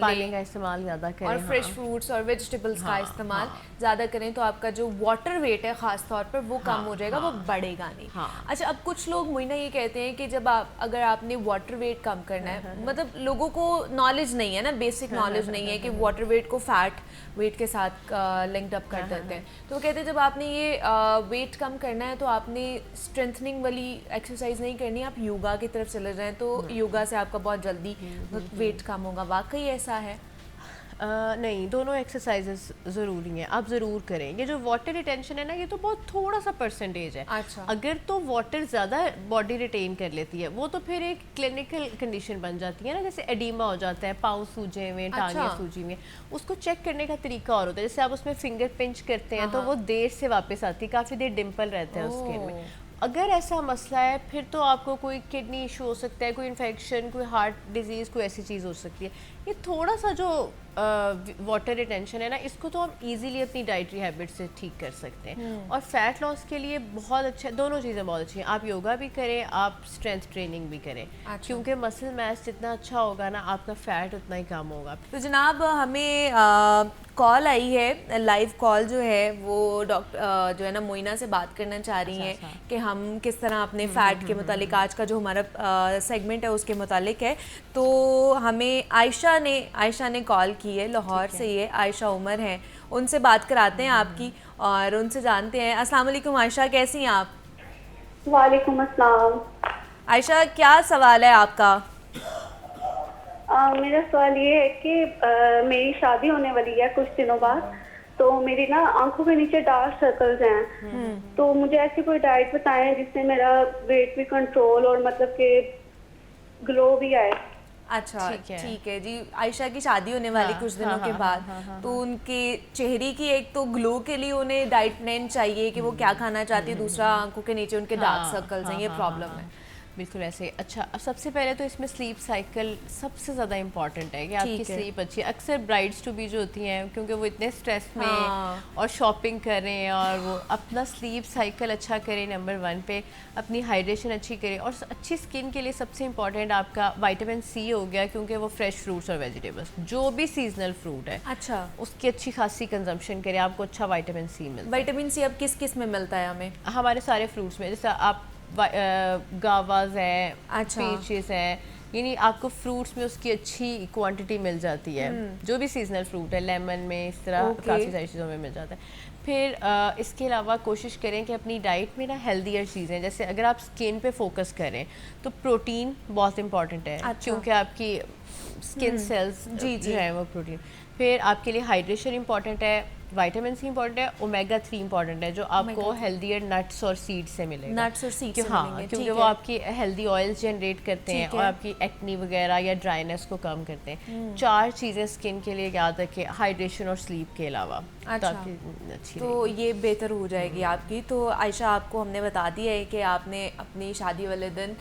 پانی کا استعمال زیادہ کریں, اور فریش فروٹس اور ویجیٹیبلس کا استعمال زیادہ کریں تو آپ کا جو واٹر ویٹ ہے خاص طور پر وہ کم ہو جائے گا, وہ بڑھے گا نہیں. اچھا, اب کچھ لوگ موئینہ یہ کہتے ہیں کہ جب اگر آپ نے واٹر ویٹ کم کرنا ہے, مطلب لوگوں کو نالج نہیں ہے نا, بیسک نالج نہیں ہے کہ واٹر ویٹ کو فیٹ ویٹ کے ساتھ لنکڈ اپ کر دیتے ہیں, تو وہ کہتے ہیں جب آپ نے یہ ویٹ کم کرنا ہے تو آپ نے اسٹرینتھنگ والی ایکسرسائز نہیں کرنی, آپ یوگا کی طرف چلے جائیں تو یوگا سے آپ کا بہت جلدی ویٹ کم ہوگا. واقعی ایسا ہے؟ نہیں, دونوں ایکسرسائزز ضروری ہیں, آپ ضرور کریں. یہ جو واٹر ریٹینشن ہے نا, یہ تو بہت تھوڑا سا پرسنٹیج ہے. اچھا. اگر تو واٹر زیادہ باڈی ریٹین کر لیتی ہے وہ تو پھر ایک کلینکل کنڈیشن بن جاتی ہے نا, جیسے ایڈیما ہو جاتا ہے, پاؤں سوجے ہوئے, ٹانگیں سوجی ہوئی. اس کو چیک کرنے کا طریقہ اور ہوتا ہے, جیسے آپ اس میں فنگر پنچ کرتے ہیں تو وہ دیر سے واپس آتی ہے, کافی دیر ڈمپل رہتا ہے اس کے میں. اگر ایسا مسئلہ ہے پھر تو آپ کو کوئی کڈنی ایشو ہو سکتا ہے, کوئی انفیکشن, کوئی ہارٹ ڈیزیز, کوئی ایسی چیز ہو سکتی ہے. یہ تھوڑا سا جو واٹر ریٹینشن ہے نا, اس کو تو ہم ایزیلی اپنی ڈائٹری ہیبٹ سے ٹھیک کر سکتے ہیں. اور فیٹ لاس کے لیے بہت اچھا, دونوں چیزیں بہت اچھی ہیں. آپ یوگا بھی کریں, آپ اسٹرینتھ ٹریننگ بھی کریں, کیونکہ مسل میس جتنا اچھا ہوگا نا, آپ کا فیٹ اتنا ہی کم ہوگا. تو جناب ہمیں کال آئی ہے, لائیو کال جو ہے وہ ڈاکٹر جو ہے نا موئینہ سے بات کرنا چاہ رہی ہیں کہ ہم کس طرح اپنے فیٹ کے متعلق, آج کا جو ہمارا سیگمنٹ ہے اس کے متعلق ہے. تو ہمیں عائشہ نے کال کی ہے, لاہور سے. یہ عائشہ عمر ہیں, ان سے بات کراتے ہیں آپ کی اور ان سے جانتے ہیں. السلام علیکم عائشہ, کیسی ہیں آپ؟ وعلیکم السلام. عائشہ, کیا سوال ہے آپ کا؟ میرا سوال یہ ہے کہ میری شادی ہونے والی ہے کچھ دنوں بعد, تو میری نا آنکھوں کے نیچے ڈارک سرکلز ہیں, تو مجھے ایسی کوئی ڈائٹ بتائیں جس سے میرا ویٹ بھی کنٹرول اور مطلب کہ گلو بھی آئے. اچھا ٹھیک ہے جی. عائشہ کی شادی ہونے والی کچھ دنوں کے بعد, تو ان کے چہرے کی ایک تو گلو کے لیے انہیں ڈائٹ پلان چاہیے کہ وہ کیا کھانا چاہتی ہے, دوسرا آنکھوں کے نیچے ان کے ڈارک سرکلز ہیں, یہ پرابلم ہے. بالکل ایسے. اچھا, اب سب سے پہلے تو اس میں سلیپ سائیکل سب سے زیادہ امپورٹنٹ ہے کہ آپ کی سلیپ اچھی ہے. اکثر برائڈس ٹو بی جو ہوتی ہیں, کیونکہ وہ اتنے اسٹریس میں اور شاپنگ کر رہے ہیں, اور وہ اپنا سلیپ سائیکل اچھا کریں. نمبر 1 پہ اپنی ہائیڈریشن اچھی کریں, اور اچھی اسکن کے لیے سب سے امپورٹنٹ آپ کا وائٹامن سی ہو گیا, کیونکہ وہ فریش فروٹس اور ویجیٹیبلس, جو بھی سیزنل فروٹ ہے, اچھا, اس کی اچھی خاصی کنزمپشن کریں, آپ کو اچھا وائٹامن سی ملتا ہے. وائٹامن سی اب کس کس میں ملتا ہے ہمیں؟ ہمارے سارے فروٹس میں, جیسے آپ گاواز ہے, پیچز ہے, یعنی آپ کو فروٹس میں اس کی اچھی کوانٹٹی مل جاتی ہے, جو بھی سیزنل فروٹ ہے, لیمن میں, اس طرح کافی ساری چیزوں میں مل جاتا ہے. پھر اس کے علاوہ کوشش کریں کہ اپنی ڈائٹ میں نا ہیلدیئر چیزیں, جیسے اگر آپ اسکن پہ فوکس کریں تو پروٹین بہت امپورٹنٹ ہے, کیونکہ آپ کی اسکن سیلز جو ہے وہ پروٹین. پھر آپ کے لیے ہائیڈریشن امپورٹنٹ ہے, وائٹامن سی امپورٹنٹ ہے, اومیگا 3 امپورٹنٹ ہے, جو آپ کو ہیلدیئر نٹس اور سیڈ سے ملے گا. نٹس اور سیڈ سے ہاں, کیونکہ وہ آپ کی ہیلدی آئلس جنریٹ کرتے ہیں اور آپ کی ایکنی وغیرہ یا ڈرائنیس کو کم کرتے ہیں. 4 چیزیں اسکن کے لیے یاد رکھیں, ہائیڈریشن اور سلیپ کے علاوہ, تاکہ اچھی تو یہ بہتر ہو جائے گی آپ کی. تو عائشہ, آپ کو ہم نے بتا دیا ہے کہ آپ نے اپنی شادی والے دن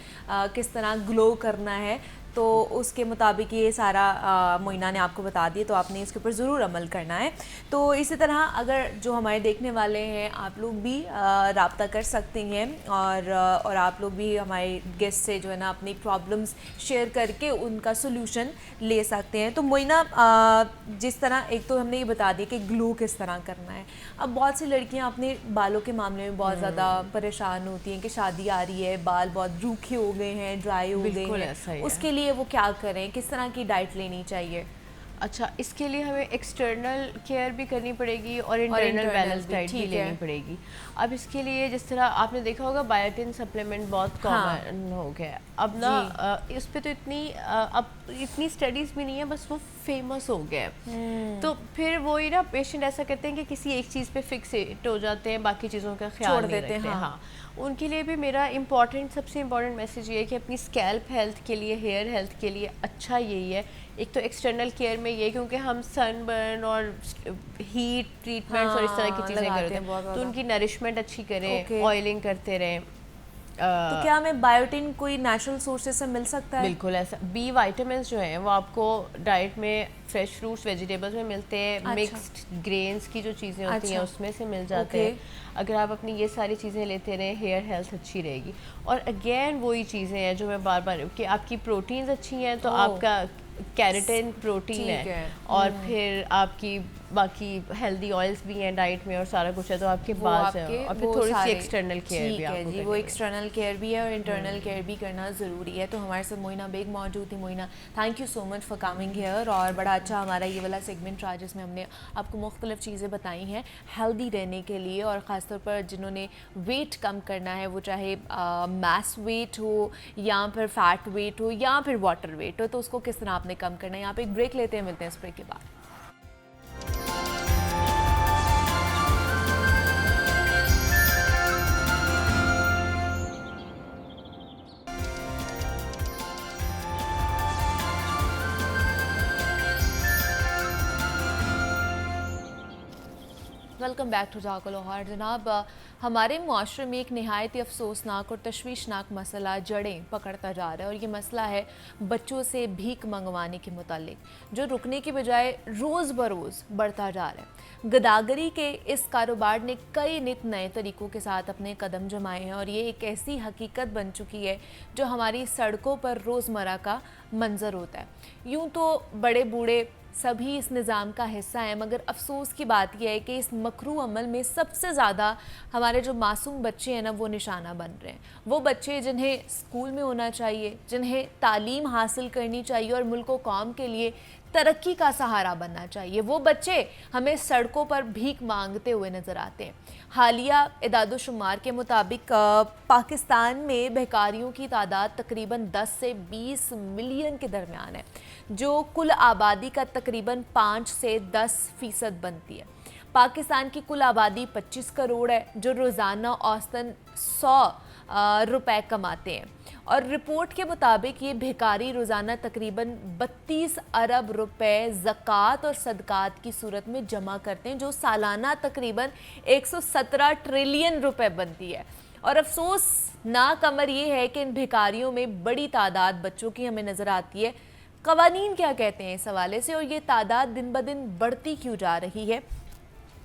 کس طرح گلو کرنا ہے, تو اس کے مطابق یہ سارا موئینہ نے آپ کو بتا دیا, تو آپ نے اس کے اوپر ضرور عمل کرنا ہے. تو اسی طرح اگر جو ہمارے دیکھنے والے ہیں, آپ لوگ بھی رابطہ کر سکتے ہیں, اور آپ لوگ بھی ہمارے گیسٹ سے جو ہے نا اپنی پرابلمس شیئر کر کے ان کا سولوشن لے سکتے ہیں. تو موئینہ, جس طرح ایک تو ہم نے یہ بتا دیا کہ گلو کس طرح کرنا ہے. اب بہت سی لڑکیاں اپنے بالوں کے معاملے میں بہت زیادہ پریشان ہوتی ہیں کہ شادی آ رہی ہے, بال بہت روکھے ہو گئے ہیں, ڈرائی ہو گئے ہیں, اس کے لیے وہ کیا کریں, کس طرح کی ڈائٹ لینی چاہیے؟ اچھا, اس کے لیے ہمیں ایکسٹرنل کیئر بھی کرنی پڑے گی اور انٹرنل بیلنس ڈائٹ بھی لینی پڑے گی. اب اس کے لیے جس طرح آپ نے دیکھا ہوگا بایوٹین سپلیمنٹ بہت کامن ہو گیا. اب نا اس پہ تو اتنی اسٹڈیز بھی نہیں ہے, بس وہ فیمس ہو گیا. تو پھر وہی نا پیشنٹ ایسا کرتے ہیں کہ کسی ایک چیز پہ فکسیٹ ہو جاتے ہیں, باقی چیزوں کا خیال نہیں رکھتے. ہاں, ان کے لیے بھی میرا سب سے امپورٹنٹ میسیج یہ ہے کہ اپنی اسکیلپ ہیلتھ کے لیے, ہیئر ہیلتھ کے لیے اچھا یہی ہے. ایک تو ایکسٹرنل کیئر میں یہ, کیونکہ ہم سن برن اور ہیٹ ٹریٹمنٹس اور اس طرح کی چیزیں کرتے ہیں, تو ان کی نرشمنٹ اچھی کریں, آئلنگ کرتے رہیں. तो क्या हमें बायोटिन कोई नेचुरल सोर्सेज से मिल सकता है? बिल्कुल ऐसा, बी वाइटामिन्स जो हैं वो आपको डाइट में फ्रेश फ्रूट्स वेजिटेबल्स में मिलते हैं, अच्छा। मिक्स्ड ग्रेन्स की जो चीज़ें होती हैं अच्छा। उसमें से मिल जाते हैं। अगर आप अपनी ये सारी चीज़ें लेते रहें, हेयर हेल्थ अच्छी रहेगी। और अगेन वही चीज़ें हैं जो मैं बार बार कि आपकी प्रोटीन्स अच्छी हैं तो आपका कैरेटिन प्रोटीन है और फिर आपकी बाकी हेल्दी ऑयल्स भी हैं डाइट में और सारा कुछ है, तो आपके बाल से और फिर थोड़ी सी एक्सटर्नल केयर भी आपको जी, वो एक्सटर्नल केयर भी है और इंटरनल केयर भी करना ज़रूरी है। तो हमारे साथ मोइना बेग मौजूद थी। Moina, thank you so much for coming here, और बड़ा अच्छा हमारा ये वाला सेगमेंट रहा जिसमें हमने आपको मुख्तलिफ चीज़ें बताई हैं हेल्दी रहने के लिए, और ख़ासतौर पर जिन्होंने वेट कम करना है, वो चाहे मैस वेट हो या फिर फैट वेट हो या फिर वाटर वेट हो, तो उसको किस तरह आपने कम करना है। यहाँ पे एक ब्रेक लेते हैं, मिलते हैं इस ब्रेक के बाद। वेलकम बैक टू जागो लाहौर। जनाब, हमारे मुआशरे में एक नहायत ही अफसोसनाक और तशवीशनाक मसला जड़ें पकड़ता जा रहा है, और ये मसला है बच्चों से भीख मंगवाने के मुतालिक, जो रुकने की बजाय रोज़ बरोज़ बढ़ता जा रहा है। गदागरी के इस कारोबार ने कई नित नए तरीक़ों के साथ अपने कदम जमाए हैं, और ये एक ऐसी हकीकत बन चुकी है जो हमारी सड़कों पर रोज़मर्रा का मंजर होता है। यूँ तो बड़े बूढ़े सभी इस निज़ाम का हिस्सा है, मगर अफसोस की बात यह है कि इस मकरू अमल में सबसे ज़्यादा हमारे जो मासूम बच्चे हैं ना, वो निशाना बन रहे हैं। वो बच्चे जिन्हें स्कूल में होना चाहिए, जिन्हें तालीम हासिल करनी चाहिए और मुल्क व कौम के लिए तरक्की का सहारा बनना चाहिए, वो बच्चे हमें सड़कों पर भीख मांगते हुए नज़र आते हैं। हालिया इदादोशुमार के मुताबिक पाकिस्तान में बेकारियों की तादाद तकरीबन 10 से 20 मिलियन के दरमियान है, जो कुल आबादी का तकरीबन 5 से 10% बनती है। पाकिस्तान की कुल आबादी 25 करोड़ है, जो रोज़ाना औसतन 100 रुपए कमाते हैं, और रिपोर्ट के मुताबिक ये भिखारी रोज़ाना तकरीबन 32 अरब रुपए ज़कात और सदकात की सूरत में जमा करते हैं, जो सालाना तकरीबन 117 ट्रिलियन रुपए बनती है। और अफसोसनाक अमर ये है कि इन भिखारियों में बड़ी तादाद बच्चों की हमें नज़र आती है। क़वानीन क्या कहते हैं इस हवाले से, और ये तादाद दिन ब दिन बढ़ती क्यों जा रही है,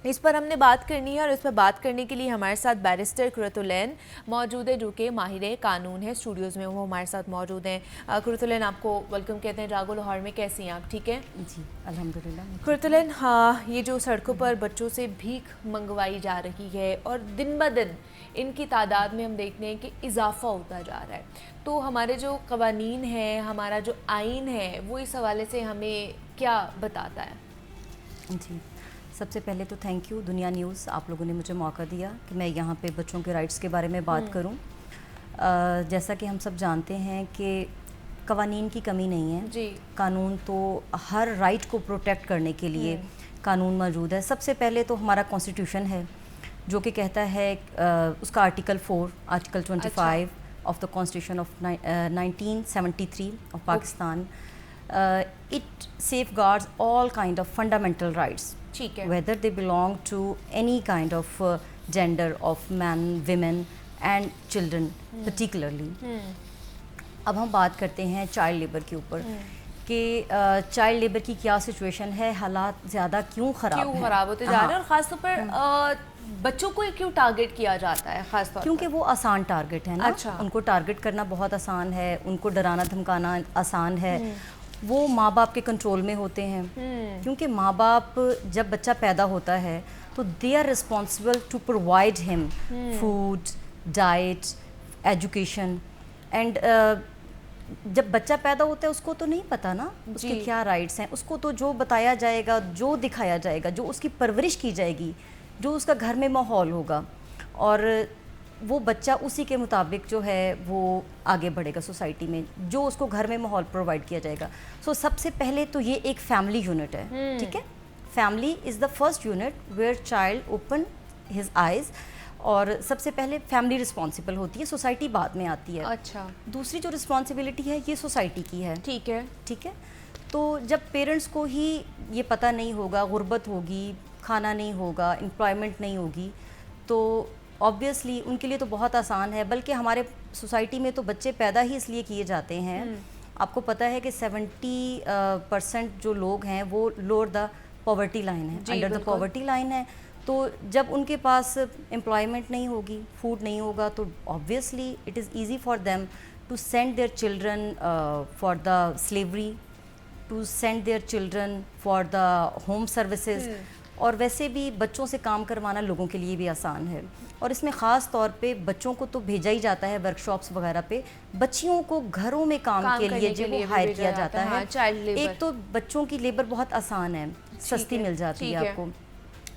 इस पर हमने बात करनी है। और इस पर बात करने के लिए हमारे साथ बैरिस्टर कुरतुलैन मौजूद है, जो कि माहिर कानून है। स्टूडियोज़ में वो हमारे साथ मौजूद हैं। कुरतुलैन, आपको वेलकम कहते हैं जागो लाहौर में। कैसी हैं आप? ठीक है जी, अल्हम्दुलिल्लाह। कुरतुलैन, हाँ, ये जो सड़कों पर बच्चों से भीख मंगवाई जा रही है और दिन ब दिन इनकी तादाद में हम देखते हैं कि इजाफा होता जा रहा है, तो हमारे जो क़वानीन हैं, हमारा जो आइन है, वो इस हवाले से हमें क्या बताता है? जी, सबसे पहले तो थैंक यू दुनिया न्यूज़, आप लोगों ने मुझे मौका दिया कि मैं यहाँ पे बच्चों के राइट्स के बारे में बात करूँ। जैसा कि हम सब जानते हैं कि क़वानीन की कमी नहीं है जी। कानून तो हर राइट को प्रोटेक्ट करने के लिए कानून मौजूद है। सबसे पहले तो हमारा कॉन्स्टिट्यूशन है, जो कि कहता है उसका article 4, article 25 of the constitution of 1973 of Pakistan, it safeguards all kind of fundamental rights, ठीक है, whether they belong to any kind of gender of men, women and children particularly. अब हम बात करते हैं चाइल्ड लेबर के ऊपर कि चाइल्ड लेबर की क्या सिचुएशन है, हालात ज़्यादा क्यों ख़राब होते जा रहे हैं, और ख़ासतौर पर बच्चों को क्यों टारगेट किया जाता है खास तौर क्योंकि वो आसान टारगेट है ना। अच्छा। उनको टारगेट करना बहुत आसान है, उनको डराना धमकाना आसान है। वो माँ बाप के कंट्रोल में होते हैं, क्योंकि माँ बाप जब बच्चा पैदा होता है तो they are responsible to provide him food, diet, education. And जब बच्चा पैदा होता है उसको तो नहीं पता ना उसके क्या राइट्स हैं, उसको तो जो बताया जाएगा, जो दिखाया जाएगा, जो उसकी परवरिश की जाएगी, जो उसका घर में माहौल होगा, और वो बच्चा उसी के मुताबिक जो है वो आगे बढ़ेगा सोसाइटी में, जो उसको घर में माहौल प्रोवाइड किया जाएगा। सो सबसे पहले तो ये एक फैमिली यूनिट है, ठीक है। Family is the first unit where child open his eyes, और सबसे पहले फैमिली रिस्पॉन्सिबल होती है, सोसाइटी बाद में आती है। अच्छा। दूसरी जो रिस्पॉन्सिबिलिटी है ये सोसाइटी की है, ठीक है, ठीक है। तो जब पेरेंट्स को ही ये पता नहीं होगा, गुर्बत होगी, खाना नहीं होगा, एम्प्लॉयमेंट नहीं होगी, तो ऑब्वियसली उनके लिए तो बहुत आसान है, बल्कि हमारे सोसाइटी में तो बच्चे पैदा ही इसलिए किए जाते हैं। आपको पता है कि 70% जो लोग हैं वो लोअर द पॉवर्टी लाइन है, अंडर द पॉवर्टी लाइन है। तो जब उनके पास एम्प्लॉयमेंट नहीं होगी, फूड नहीं होगा, तो obviously it is easy for them to send their children for the slavery, to send their children for the home services. और वैसे भी बच्चों से काम करवाना लोगों के लिए भी आसान है, और इसमें ख़ास तौर पे बच्चों को तो भेजा ही जाता है वर्कशॉप्स वगैरह पे, बच्चियों को घरों में काम के लिए जो वो हायर किया जाता है। एक तो बच्चों की लेबर बहुत आसान है, सस्ती मिल जाती है आपको,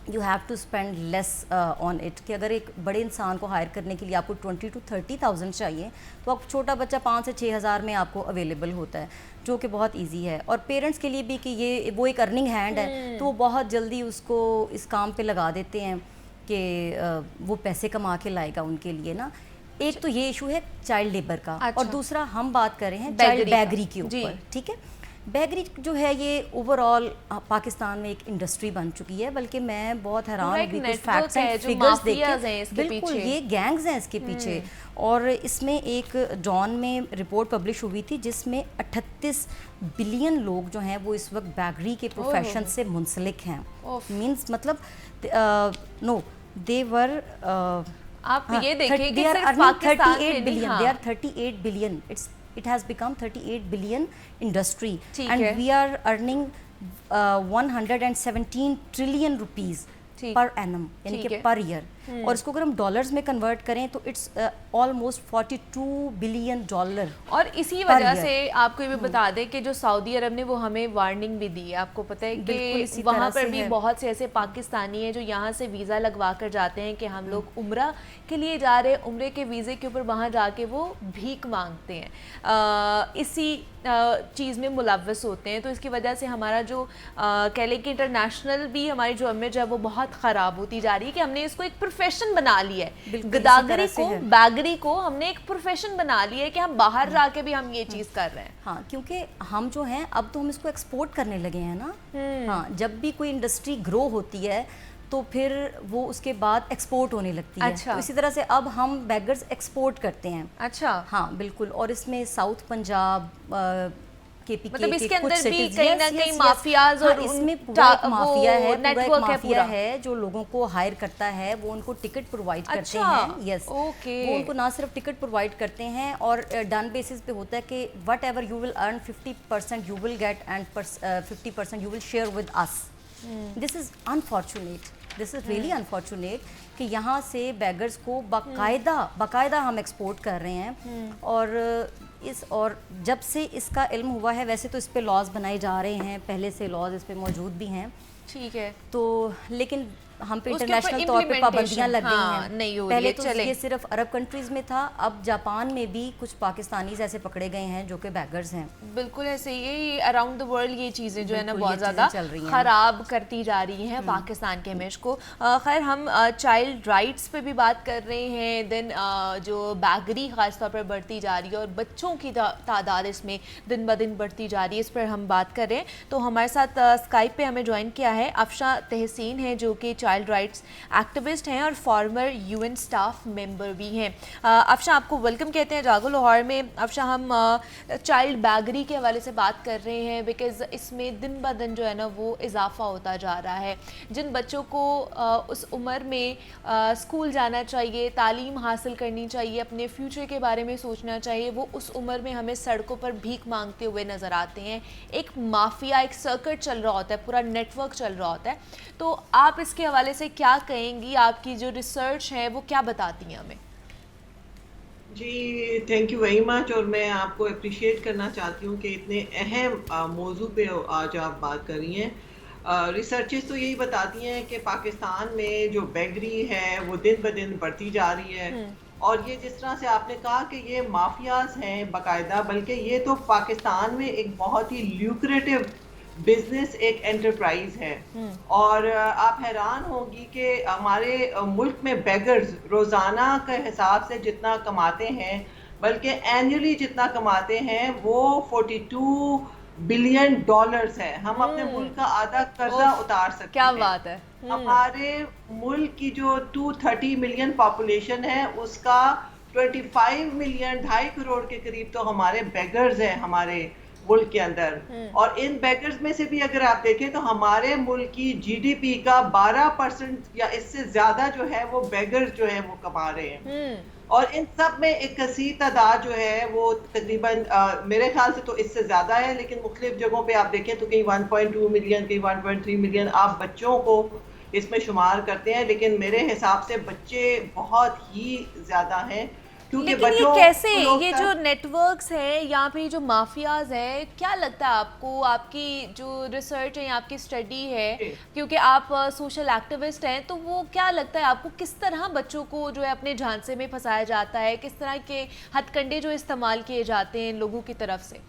you have to spend less on it. कि अगर एक बड़े इंसान को हायर करने के लिए आपको 20 to 30,000 चाहिए, तो आप छोटा बच्चा 5 से 6,000 में आपको अवेलेबल होता है, जो कि बहुत इजी है। और पेरेंट्स के लिए भी कि ये वो एक अर्निंग हैंड है, तो वो बहुत जल्दी उसको इस काम पे लगा देते हैं कि वो पैसे कमा के लाएगा उनके लिए ना। एक तो ये इशू है चाइल्ड लेबर का। अच्छा। और दूसरा हम बात कर रहे हैं चाइल्ड बैगरी के ऊपर, ठीक है। बैगरी जो है ये ओवरऑल पाकिस्तान में एक इंडस्ट्री बन चुकी है, बल्कि मैं बहुत हैरान हुई कुछ फैक्ट्स एंड फिगर्स देखे। बिल्कुल ये गैंग्स हैं इसके पीछे। और इसमें एक डॉन में रिपोर्ट पब्लिश हुई थी जिसमें 38 बिलियन लोग जो हैं वो इस वक्त बैगरी के प्रोफेशन से मुंसलिक हैं। मींस मतलब नो दे वर आप ये देखिए कि सिर्फ पाकिस्तान में 38 billion, they are 38 billion, it has become 38 billion industry, and we are earning 117 trillion rupees per annum, यानी कि पर ईयर। और इसको अगर हम डॉलर्स में कन्वर्ट करें तो इट्स ऑलमोस्ट $42 बिलियन। और इसी वजह से आपको ये भी बता दें कि जो सऊदी अरब ने वो हमें वार्निंग भी दी है। आपको पता है कि वहाँ पर भी बहुत से ऐसे पाकिस्तानी हैं जो यहाँ से वीज़ा लगवा कर जाते हैं कि हम लोग उम्रा के लिए जा रहे हैं, उम्रे के वीज़े के ऊपर वहाँ जाके वो भीख मांगते हैं, इसी चीज़ में मुलव्वस होते हैं। तो इसकी वजह से हमारा जो कह लें कि इंटरनेशनल भी हमारी जो इमेज है वो बहुत ख़राब होती जा रही है, कि हमने इसको एक प्रोफेशन बना लिया है। गदागरी को, बैगरी को हमने एक प्रोफेशन बना लिया है कि हम बाहर जाके भी हम ये चीज़ कर रहे हैं। हाँ, क्योंकि हम जो हैं अब तो हम इसको एक्सपोर्ट करने लगे हैं ना। हाँ, जब भी कोई इंडस्ट्री ग्रो होती है तो फिर वो उसके बाद एक्सपोर्ट होने लगती है। अच्छा। तो इसी तरह से अब हम बैगर्स एक्सपोर्ट करते हैं। अच्छा। हाँ बिल्कुल। और इसमें साउथ पंजाब मतलब इसके अंदर भी कहीं ना कहीं माफियाज और इसमें पूरा एक माफिया है, पूरा एक माफिया है जो लोगों को हायर करता है, वो उनको टिकट प्रोवाइड करते हैं। यस, वो उनको ना सिर्फ टिकट प्रोवाइड करते हैं और डन बेसिस पे होता है कि what ever you will earn 50% you will get and 50% you will share with us. This is unfortunate, this is really unfortunate कि यहाँ से बैगर्स को बाकायदा हम एक्सपोर्ट कर रहे हैं। और जब से इसका इल्म हुआ है, वैसे तो इस पे लॉज बनाए जा रहे हैं, पहले से लॉज इस पे मौजूद भी हैं, ठीक है, तो लेकिन हम पे इंटरनेशनल तौर पे पाबंदियां लग गई हैं। नहीं हो पहले तो ये सिर्फ अरब कंट्रीज में था, अब जापान में भी कुछ पाकिस्तानीज ऐसे पकड़े गए हैं जो कि बैगर्स हैं। बिल्कुल ऐसे ही अराउंड द वर्ल्ड ये चीज़ें जो है ना बहुत ज़्यादा ख़राब करती जा रही हैं पाकिस्तान के इमेज को। खैर हम चाइल्ड राइट्स पे भी बात कर रहे हैं, देन जो बैगरी ख़ास तौर पर बढ़ती जा रही है और बच्चों की तादाद इसमें दिन ब दिन बढ़ती जा रही है, इस पर हम बात कर रहे हैं। तो हमारे साथ स्काइप पे हमें ज्वाइन किया है अफशा तहसीन है, जो कि चाइल्ड राइट्स एक्टिविस्ट हैं और फॉर्मर यूएन स्टाफ मेंबर भी हैं। अफशा, आपको वेलकम कहते हैं जागो लाहौर में। अफशा, हम चाइल्ड बैगरी के हवाले से बात कर रहे हैं बिकॉज़ इसमें दिन ब दिन जो है ना वो इजाफा होता जा रहा है। जिन बच्चों को उस उम्र में स्कूल जाना चाहिए, तालीम हासिल करनी चाहिए, अपने फ्यूचर के बारे में सोचना चाहिए, वो उस उम्र में हमें सड़कों पर भीख मांगते हुए नज़र आते हैं। एक माफिया, एक सर्किट चल रहा होता है, पूरा नेटवर्क चल रहा होता है। तो आप इसके हवाले से क्या कहेंगी? आपकी जो रिसर्च है वो क्या बताती हैं हमें? जी थैंक यू वेरी मच, और मैं आपको अप्रिशिएट करना चाहती हूँ कि इतने अहम मौजू पे आज आप बात कर रही हैं। रिसर्चेस तो यही बताती हैं कि पाकिस्तान में जो बैगरी है वो दिन ब दिन बढ़ती जा रही है, और ये जिस तरह से आपने कहा कि ये माफियाज हैं बाकायदा, बल्कि ये तो पाकिस्तान में एक बहुत ही ल्यूक्रेटिव बिजनेस, एक एंटरप्राइज है। और आप हैरान होगी कि हमारे मुल्क में बेगर्स रोज़ाना के हिसाब से जितना कमाते हैं, बल्कि एनुअली जितना कमाते हैं वो 42 बिलियन डॉलर्स है। हम अपने मुल्क का आधा कर्जा उतार सकते क्या हैं। बात है। हमारे मुल्क की जो 230 मिलियन पॉपुलेशन है उसका 25 मिलियन 2.5 करोड़ के करीब तो हमारे बेगर्स हैं हमारे मुल्क के अंदर। और इन बेगर्स में से भी अगर आप देखें तो हमारे मुल्क की जीडीपी का 12% या इससे ज्यादा जो है वो बेगर्स जो है वो कमा रहे हैं। और इन सब में एक कसीर तादाद जो है वो तकरीबन मेरे ख्याल से तो इससे ज़्यादा है, लेकिन मुख्तलिफ जगहों पे आप देखें तो कहीं 1.2 मिलियन कहीं 1.3 मिलियन आप बच्चों को इसमें शुमार करते हैं, लेकिन मेरे हिसाब से बच्चे बहुत ही ज़्यादा हैं। क्योंकि लेकिन ये बच्चों कैसे, को ये जो नेटवर्क्स हैं यहाँ पे जो माफियाज हैं, क्या लगता है आपको, आपकी जो रिसर्च है, आपकी स्टडी है, क्योंकि आप सोशल एक्टिविस्ट हैं, तो वो क्या लगता है आपको किस तरह बच्चों को जो है अपने झांसे में फंसाया जाता है, किस तरह के हथकंडे जो इस्तेमाल किए जाते हैं लोगों की तरफ से?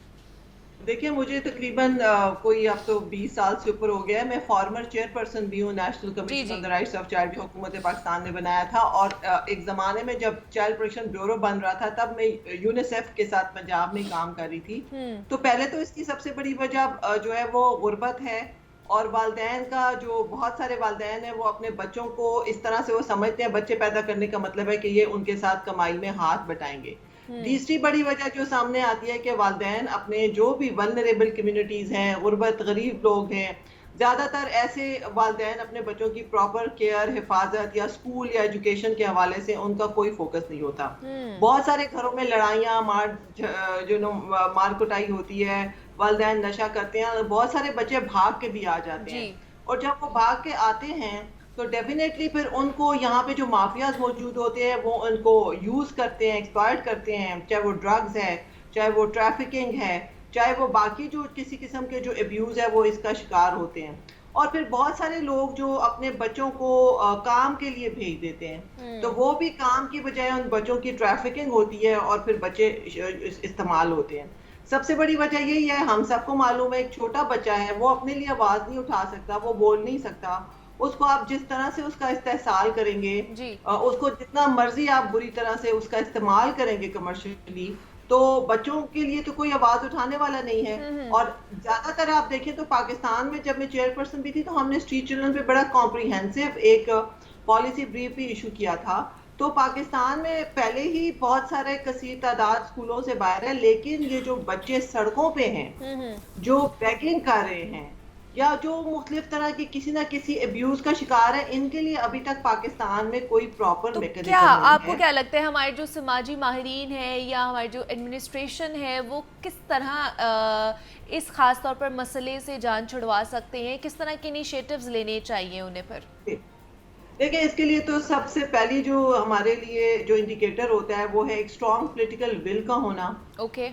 देखिए मुझे तकरीबन कोई अब तो 20 साल से ऊपर हो गया है। मैं फॉर्मर चेयरपर्सन भी हूँ national commission on the rights of child, हुकूमत पाकिस्तान ने बनाया था। और एक ज़माने में जब चाइल्ड प्रोटेक्शन ब्यूरो बन रहा था तब मैं यूनिसेफ के साथ पंजाब में काम कर रही थी। तो पहले तो इसकी सबसे बड़ी वजह जो है वो गुर्बत है, और वालदैन का जो बहुत सारे वालदैन हैं वो अपने बच्चों को इस तरह से वो समझते हैं बच्चे पैदा करने का मतलब है कि ये उनके साथ कमाई में हाथ बटाएंगे। तीसरी बड़ी वजह जो सामने आती है कि वालदैन अपने जो भी वल्नरेबल कम्युनिटीज हैं, गुर्बत गरीब लोग हैं, ज़्यादातर ऐसे वालदैन अपने बच्चों की प्रॉपर केयर, हिफाजत या स्कूल या एजुकेशन के हवाले से उनका कोई फोकस नहीं होता। बहुत सारे घरों में लड़ाइयाँ मार कुटाई होती है, वालदैन नशा करते हैं, बहुत सारे बच्चे भाग के भी आ जाते हैं। और जब वो भाग के आते हैं तो डेफिनेटली फिर उनको यहाँ पे जो माफियाज मौजूद होते हैं वो उनको यूज करते हैं, एक्सप्लॉइट करते हैं, चाहे वो ड्रग्स है, चाहे वो ट्रैफिकिंग है, चाहे वो बाकी जो किसी किस्म के जो अब्यूज है वो इसका शिकार होते हैं। और फिर बहुत सारे लोग जो अपने बच्चों को काम के लिए भेज देते हैं, तो वो भी काम की बजाय उन बच्चों की ट्रैफिकिंग होती है और फिर बच्चे इस्तेमाल होते हैं। सबसे बड़ी वजह यही है, हम सबको मालूम है एक छोटा बच्चा है वो अपने लिए आवाज नहीं उठा सकता, वो बोल नहीं सकता। उसको आप जिस तरह से उसका इस्तेमाल करेंगे, उसको जितना मर्जी आप बुरी तरह से उसका इस्तेमाल करेंगे कमर्शियली, तो बच्चों के लिए तो कोई आवाज उठाने वाला नहीं है। और ज्यादातर आप देखें तो पाकिस्तान में जब मैं चेयरपर्सन भी थी तो हमने स्ट्रीट चिल्ड्रन पे बड़ा कॉम्प्रिहेंसिव एक पॉलिसी ब्रीफ भी इशू किया था। तो पाकिस्तान में पहले ही बहुत सारे कसीर तादाद स्कूलों से बाहर है, लेकिन ये जो बच्चे सड़कों पे हैं, जो बैगिंग कर रहे हैं या जो मुख्तलिफ तरह की किसी ना किसी अब्यूज का शिकार है, इनके लिए अभी तक पाकिस्तान में कोई प्रॉपर मैकेनिज्म क्या नहीं आपको है। क्या लगता है हमारे जो समाजी माहिरीन है या हमारी जो एडमिनिस्ट्रेशन है वो किस तरह इस खास तौर पर मसले से जान छुड़वा सकते हैं, किस तरह के इनिशिएटिव्स लेने चाहिए उन्हें? पर देखिए इसके लिए तो सबसे पहली जो हमारे लिए जो इंडिकेटर होता है वो है एक स्ट्रॉन्ग पॉलिटिकल विल का होना।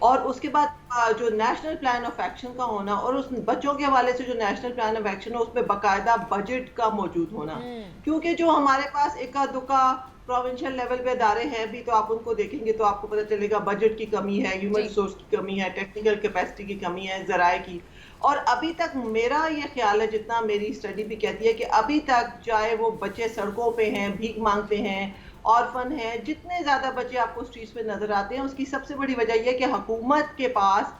और उसके बाद जो नेशनल प्लान ऑफ एक्शन का होना, और उस बच्चों के हवाले से जो नेशनल प्लान ऑफ एक्शन है उसमें बाकायदा बजट का मौजूद होना। क्योंकि जो हमारे पास इक्का दुक्का प्रोविंशियल लेवल पे अदारे हैं भी, तो आप उनको देखेंगे तो आपको पता चलेगा बजट की कमी है, ह्यूमन रिसोर्स की कमी है, टेक्निकल कैपेसिटी की कमी है, ज़राए की। और अभी तक मेरा ये ख्याल है, जितना मेरी स्टडी भी कहती है, कि अभी तक चाहे वो बच्चे सड़कों पे हैं, भीख मांगते हैं, ऑर्फन हैं, जितने ज़्यादा बच्चे आपको स्ट्रीट्स पे नज़र आते हैं, उसकी सबसे बड़ी वजह यह है कि हुकूमत के पास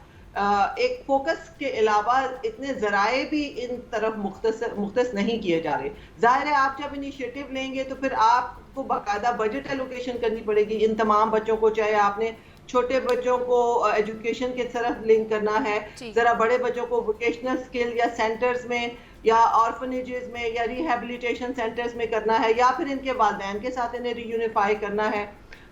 एक फोकस के अलावा इतने ज़राए भी इन तरफ मुख्तस नहीं किए जा रहे। जाहिर है आप जब इनिशिएटिव लेंगे तो फिर आपको बाकायदा बजट एलोकेशन करनी पड़ेगी इन तमाम बच्चों को, चाहे आपने छोटे बच्चों को एजुकेशन की तरफ लिंक करना है, जरा बड़े बच्चों को वोकेशनल स्किल या सेंटर्स में या ऑर्फनेजेस में या रिहेबिलिटेशन सेंटर्स में करना है, या फिर इनके वालिदैन के साथ इन्हें रीयूनिफाई करना है,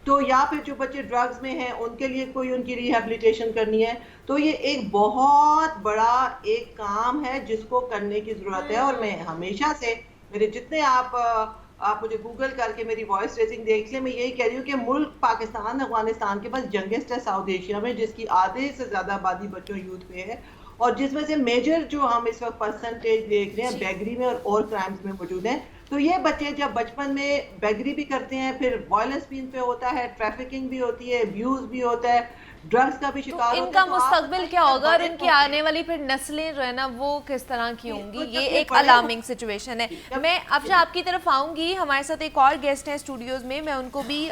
तो या फिर जो बच्चे ड्रग्स में हैं उनके लिए कोई उनकी रिहेबिलिटेशन करनी है। तो ये एक बहुत बड़ा एक काम है जिसको करने की जरूरत है। और मैं हमेशा से मेरे जितने आप मुझे गूगल करके मेरी वॉइस रेजिंग देख लें, मैं यही कह रही हूँ कि मुल्क पाकिस्तान अफगानिस्तान के पास यंगेस्ट है साउथ एशिया में, जिसकी आधे से ज़्यादा आबादी बच्चों यूथ पे है, और जिसमें से मेजर जो हम इस वक्त परसेंटेज देख रहे हैं बेगरी में और क्राइम्स में मौजूद हैं। तो ये बच्चे जब बचपन में बेगरी भी करते हैं, फिर वायलेंस भी इन पे होता है, ट्रैफिकिंग भी होती है, अब्यूज़ भी होता है, ड्रग्स का भी शिकार होते हैं। इनका तो आप मुस्तकबिल क्या होगा और बड़े इनकी आने वाली फिर नस्लें जो है ना वो किस तरह की होंगी, ये जब एक बड़े अलार्मिंग सिचुएशन है। मैं अब आपकी तरफ आऊँगी, हमारे साथ एक और गेस्ट हैं स्टूडियोज़ में, मैं उनको भी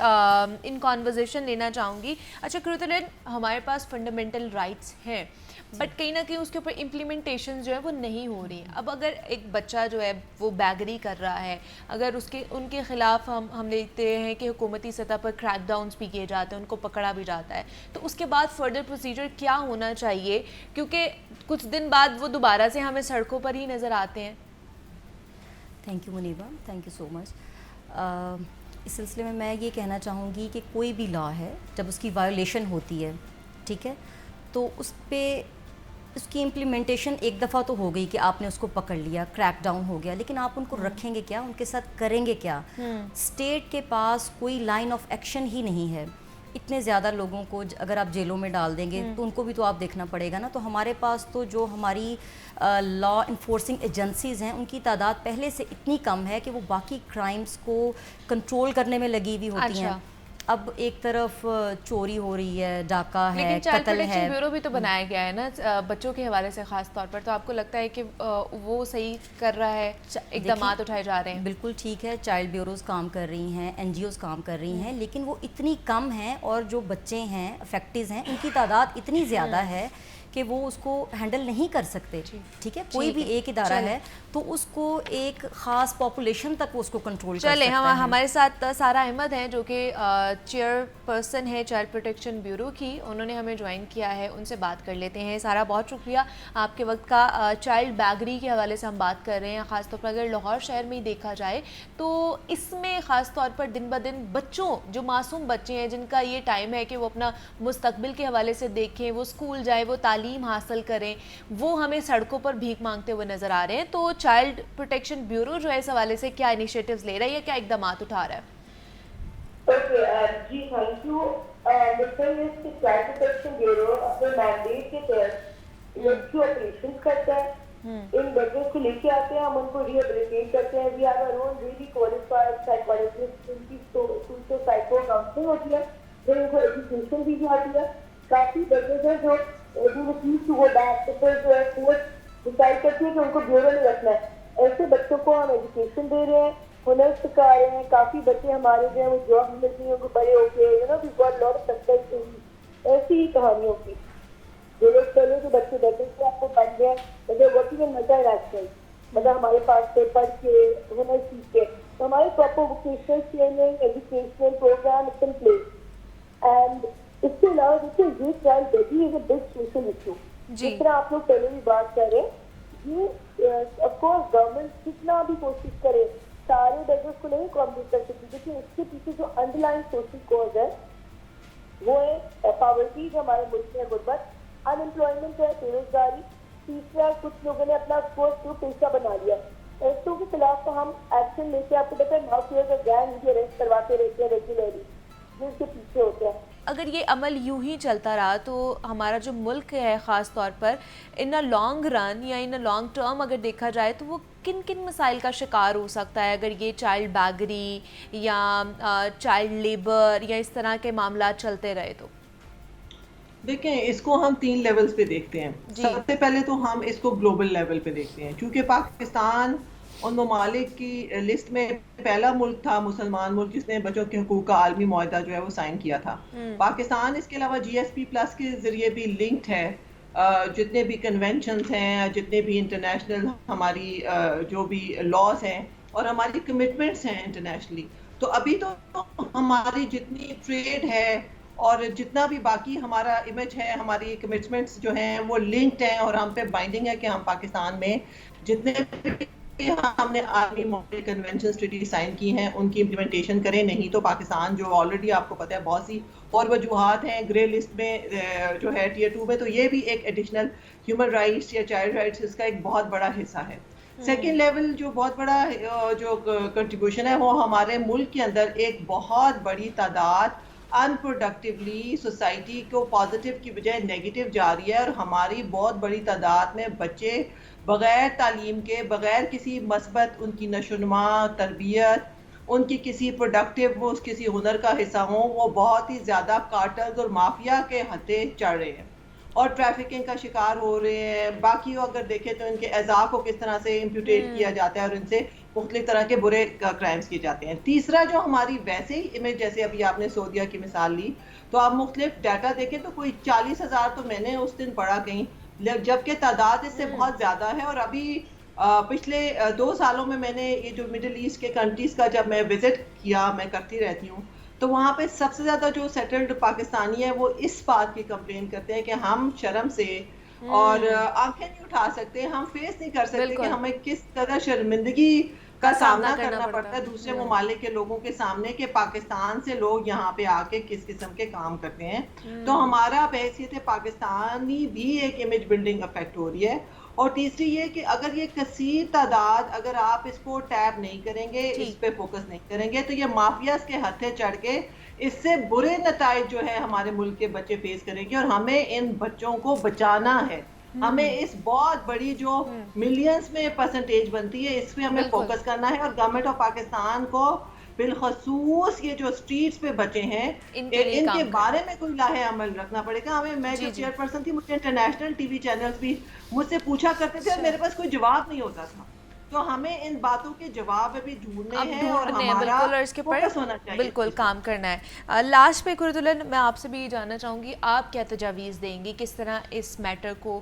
इन कॉन्वर्जेशन लेना चाहूँगी। अच्छा क्रूतलन, हमारे पास फंडामेंटल राइट्स हैं बट कहीं ना कहीं उसके ऊपर इम्प्लीमेंटेशन जो है वो नहीं हो रही। अब अगर एक बच्चा जो है वो बैगरी कर रहा है, अगर उनके ख़िलाफ़ हम देखते हैं कि हुकूमती सतह पर क्रैकडाउन्स भी किए जाते हैं, उनको पकड़ा भी जाता है, तो उसके बाद फर्दर प्रोसीजर क्या होना चाहिए? क्योंकि कुछ दिन बाद वो दोबारा से हमें सड़कों पर ही नज़र आते हैं। Thank you Muniba, thank you so much. इस सिलसिले में मैं ये कहना चाहूँगी कि कोई भी लॉ है जब उसकी वायोलेशन होती है, ठीक है, तो उस पर उसकी इम्प्लीमेंटेशन एक दफ़ा तो हो गई कि आपने उसको पकड़ लिया, क्रैक डाउन हो गया, लेकिन आप उनको रखेंगे क्या, उनके साथ करेंगे क्या? स्टेट के पास कोई लाइन ऑफ एक्शन ही नहीं है। इतने ज़्यादा लोगों को अगर आप जेलों में डाल देंगे तो उनको भी तो आप देखना पड़ेगा ना। तो हमारे पास तो जो हमारी लॉ इन्फोर्सिंग एजेंसीज़ हैं उनकी तादाद पहले से इतनी कम है कि वो बाकी क्राइम्स को कंट्रोल करने में लगी हुई होती हैं। अब एक तरफ चोरी हो रही है, डाका है, लेकिन चाइल्ड कत्ल प्रोटेक्शन है, ब्यूरो भी तो बनाया गया है ना बच्चों के हवाले से ख़ास तौर पर, तो आपको लगता है कि वो सही कर रहा है, इक़दामात उठाए जा रहे हैं? बिल्कुल ठीक है, चाइल्ड ब्यूरोज़ काम कर रही हैं, NGOs काम कर रही हैं, लेकिन वो इतनी कम हैं और जो बच्चे हैं अफेक्टिव हैं उनकी तादाद इतनी ज़्यादा है कि वो उसको हैंडल नहीं कर सकते। ठीक है, कोई भी एक इदारा है तो उसको एक ख़ास पॉपुलेशन तक वो उसको कंट्रोल कर सकता है। हमारे साथ सारा अहमद हैं जो कि चेयरपर्सन है चाइल्ड प्रोटेक्शन ब्यूरो की, उन्होंने हमें ज्वाइन किया है, उनसे बात कर लेते हैं। सारा, बहुत शुक्रिया आपके वक्त का। चाइल्ड बैगरी के हवाले से हम बात कर रहे हैं, ख़ास तौर पर अगर लाहौर शहर में ही देखा जाए तो इसमें ख़ास तौर पर दिन ब दिन बच्चों, जो मासूम बच्चे हैं जिनका ये टाइम है कि वो अपना मुस्तकबिल के हवाले से देखें, वो स्कूल जाए, वो तालीम हासिल करें, वो हमें सड़कों पर भीख मांगते हुए नज़र आ रहे हैं। तो चाइल्ड प्रोटेक्शन ब्यूरो जो है इस हवाले से क्या इनिशिएटिव्स ले रहा है या क्या इक़दामात उठा रहा है? जी thank you. Child protection bureau अपने मैंडेट के तहत रेस्क्यू ऑपरेशंस करता है, इन बच्चों को लेके आते हैं, हम उनको रिहेबिलिटेट करते हैं। We have our own really qualified psychologist, उनकी तो साइको काउंसलिंग होती है, फिर उनको एजुकेशन दी जाती है। काफ़ी बच्चे हैं जो टू गो बैक, तो फिर जो है कोर्ट डिसाइड करती है कि उनको ब्यूरो में रखना है। ऐसे बच्चों को हम एजुकेशन दे रहे हैं, हुनर सिखा रहे हैं। काफ़ी बच्चे हमारे जो है वो जॉब मिलती है उनको बड़े होके, you know we got lot of success ऐसी ही कहानियों की। जो लोग पहले के बच्चे बैठे थे आपको बन गए, मतलब वर्किंग इन मल्टी नेशनल, मतलब हमारे पास से पढ़ के हुनर सीख के, तो हमारे proper vocational training educational program it's in place. And इसके अलावा देखिए ये child baby is a big social issue. जिस तरह आप लोग पहले भी बात कर रहे हैं, ये ऑफकोर्स गवर्नमेंट कितना भी कोशिश करे सारे बेगर्स को नहीं कॉम्पीट कर सकती, लेकिन इसके पीछे जो अंडरलाइन सोशल कॉज है वो है पॉवर्टी जो हमारे मुल्क में गुर्बत, अनएम्प्लॉयमेंट है, बेरोजगारी। तीसरा, कुछ लोगों ने अपना कोर्स को पेशा बना लिया। ऐसों के खिलाफ तो हम एक्शन लेके, आपको पता है माफिया का गैंग मुझे अरेस्ट करवाते रहते हैं रेगुलरली, जो इसके पीछे होते हैं। अगर ये अमल यूं ही चलता रहा तो हमारा जो मुल्क है ख़ास तौर पर इन अ लॉन्ग रन या इन अ लॉन्ग टर्म अगर देखा जाए तो वो किन किन मसाइल का शिकार हो सकता है अगर ये चाइल्ड बैगरी या चाइल्ड लेबर या इस तरह के मामला चलते रहे तो? देखें, इसको हम 3 लेवल्स पे देखते हैं। सबसे पहले तो हम इसको ग्लोबल लेवल पे देखते हैं, क्योंकि पाकिस्तान उन ममालिक की लिस्ट में पहला मुल्क था, मुसलमान मुल्क, जिसने बच्चों के हकूक़ का आलमी मुआहदा जो है वो साइन किया था। पाकिस्तान इसके अलावा GSP+ के ज़रिए भी लिंक्ड है, जितने भी कन्वेंशंस हैं, जितने भी इंटरनेशनल हमारी जो भी लॉज हैं और हमारी कमिटमेंट्स हैं इंटरनेशनली। तो अभी तो हमारी जितनी ट्रेड है और जितना भी बाकी हमारा इमेज है, हमारी कमिटमेंट्स जो हैं वो लिंक्ड हैं और हम पे बाइंडिंग है कि हम पाकिस्तान में जितने हमने army model convention treaty sign की हैं उनकी इम्प्लीमेंटेशन करें। नहीं तो पाकिस्तान जो ऑलरेडी आपको पता है बहुत सी और वजूहात हैं ग्रे लिस्ट में जो है Tier 2 में, तो ये भी एक एडिशनल ह्यूमन राइट्स या चाइल्ड राइट्स इसका एक बहुत बड़ा हिस्सा है। सेकेंड लेवल जो बहुत बड़ा जो कंट्रीब्यूशन है वो हमारे मुल्क के अंदर एक बहुत बड़ी तादाद अनप्रोडक्टिवली सोसाइटी को पॉजिटिव की बजाय नेगेटिव जा रही है और हमारी बहुत बड़ी तादाद में बच्चे बग़ैर तालीम के, बग़ैर किसी मस्बत उनकी नशोनुमा तरबियत ان کی کسی پروڈکٹیو وہ کسی ہنر کا حصہ ہوں، وہ بہت ہی زیادہ کارٹلز اور مافیا کے ہتھے چڑھ رہے ہیں اور ٹریفکنگ کا شکار ہو رہے ہیں. باقی اگر دیکھیں تو ان کے اعضاء کو کس طرح سے امپیوٹیٹ کیا جاتا ہے اور ان سے مختلف طرح کے برے کرائمز کیے جاتے ہیں. تیسرا جو ہماری ویسے ہی امیج، جیسے ابھی آپ نے سعودیہ کی مثال لی، تو آپ مختلف ڈیٹا دیکھیں تو کوئی 40,000 تو میں نے اس دن پڑھا کہیں، جبکہ تعداد اس سے بہت زیادہ ہے. اور ابھی پچھلے 2 سالوں میں نے یہ جو مڈل ایسٹ کے کنٹریز کا جب میں وزٹ کیا، میں کرتی رہتی ہوں، تو وہاں پہ سب سے زیادہ جو سیٹلڈ پاکستانی ہے وہ اس بات کی کمپلین کرتے ہیں کہ ہم شرم سے اور آنکھیں نہیں اٹھا سکتے، ہم فیس نہیں کر سکتے کہ ہمیں کس قدر شرمندگی کا سامنا کرنا پڑتا ہے دوسرے ممالک کے لوگوں کے سامنے، کہ پاکستان سے لوگ یہاں پہ آ کے کس قسم کے کام کرتے ہیں. تو ہمارا بحیثیت پاکستانی بھی ایک امیج بلڈنگ افیکٹ ہو رہی ہے. اور تیسری یہ کہ اگر یہ کثیر تعداد، اگر آپ اس کو ٹیپ نہیں کریں گے، اس پہ فوکس نہیں کریں گے، تو یہ مافیاز کے ہتھے چڑھ کے اس سے برے نتائج جو ہے ہمارے ملک کے بچے فیس کریں گے. اور ہمیں ان بچوں کو بچانا ہے، ہمیں اس بہت بڑی جو ملینز میں پرسنٹیج بنتی ہے اس پہ ہمیں فوکس کرنا ہے. اور گورنمنٹ آف پاکستان کو بالخصوص یہ جو اسٹریٹس پہ بچے ہیں ان کے بارے میں کوئی لاہ عمل رکھنا پڑے گا. میں جو چیئر پرسن تھی، مجھے انٹرنیشنل ٹی وی چینلز بھی مجھ سے پوچھا کرتے تھے اور میرے پاس کوئی جواب نہیں ہوتا تھا. تو ہمیں ان باتوں کے جواب ابھی ڈھونڈنے ہیں اور ہمارا فوکس ہونا چاہیے، بالکل کام کرنا ہے. لاسٹ پہ قرۃ میں آپ سے بھی جاننا چاہوں گی، آپ کیا تجاویز دیں گی کس طرح اس میٹر کو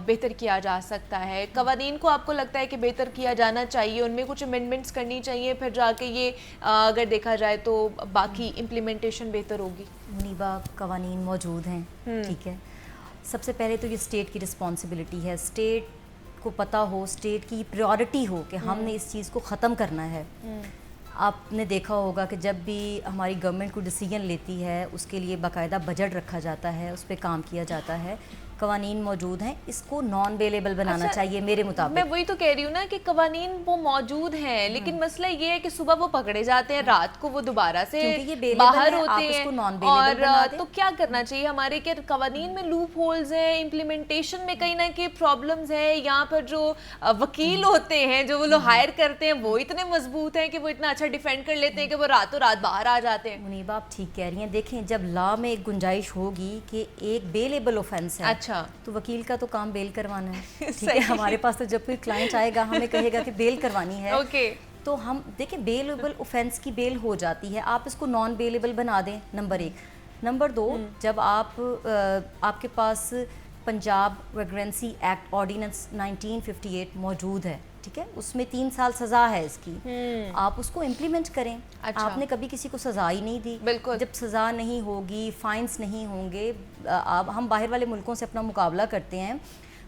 بہتر کیا جا سکتا ہے؟ قوانین کو آپ کو لگتا ہے کہ بہتر کیا جانا چاہیے، ان میں کچھ امینڈمنٹس کرنی چاہیے، پھر جا کے یہ اگر دیکھا جائے تو باقی امپلیمنٹیشن بہتر ہوگی؟ منیبا، قوانین موجود ہیں، ٹھیک ہے. سب سے پہلے تو یہ اسٹیٹ کی رسپانسبلٹی ہے، اسٹیٹ کو پتہ ہو، اسٹیٹ کی پریورٹی ہو کہ ہم نے اس چیز کو ختم کرنا ہے. آپ نے دیکھا ہوگا کہ جب بھی ہماری گورنمنٹ کو ڈیسیجن لیتی ہے اس کے لیے باقاعدہ بجٹ رکھا جاتا ہے، اس پہ کام کیا جاتا ہے. قوانین موجود ہیں، اس کو نان اویلیبل بنانا چاہیے میرے مطابق. میں وہی تو کہہ رہی ہوں نا کہ قوانین وہ موجود ہیں، لیکن مسئلہ یہ ہے کہ صبح وہ پکڑے جاتے ہیں، رات کو وہ دوبارہ سے باہر ہوتے ہیں. اور تو کیا کرنا چاہیے ہمارے کہ قوانین میں لوپ ہولز ہیں، امپلیمنٹیشن میں کہیں نہ کہیں پرابلمز ہیں، یہاں پر جو وکیل ہوتے ہیں جو وہ لوگ ہائر کرتے ہیں وہ اتنے مضبوط ہیں کہ وہ اتنا اچھا ڈیفینڈ کر لیتے ہیں کہ وہ راتوں رات باہر آ جاتے ہیں. منیبا آپ ٹھیک کہہ رہی ہیں. دیکھیں جب لا میں ایک گنجائش ہوگی کہ ایک بیلیبل اوفینس ہے، تو وکیل کا تو کام بیل کروانا ہے. ٹھیک ہے، ہمارے پاس تو جب کوئی کلائنٹ آئے گا ہمیں کہے گا کہ بیل کروانی ہے، تو ہم دیکھیں بیلیبل اوفینس کی بیل ہو جاتی ہے، آپ اس کو نان بیلیبل بنا دیں، نمبر 1. نمبر 2، جب آپ کے پاس پنجاب ویگرنسی ایکٹ آرڈیننس 1958 موجود ہے، ٹھیک ہے، اس میں 3 سال سزا ہے اس کی، آپ اس کو امپلیمنٹ کریں. آپ نے کبھی کسی کو سزا ہی نہیں دی. جب سزا نہیں ہوگی، فائنس نہیں ہوں گے، ہم باہر والے ملکوں سے اپنا مقابلہ کرتے ہیں،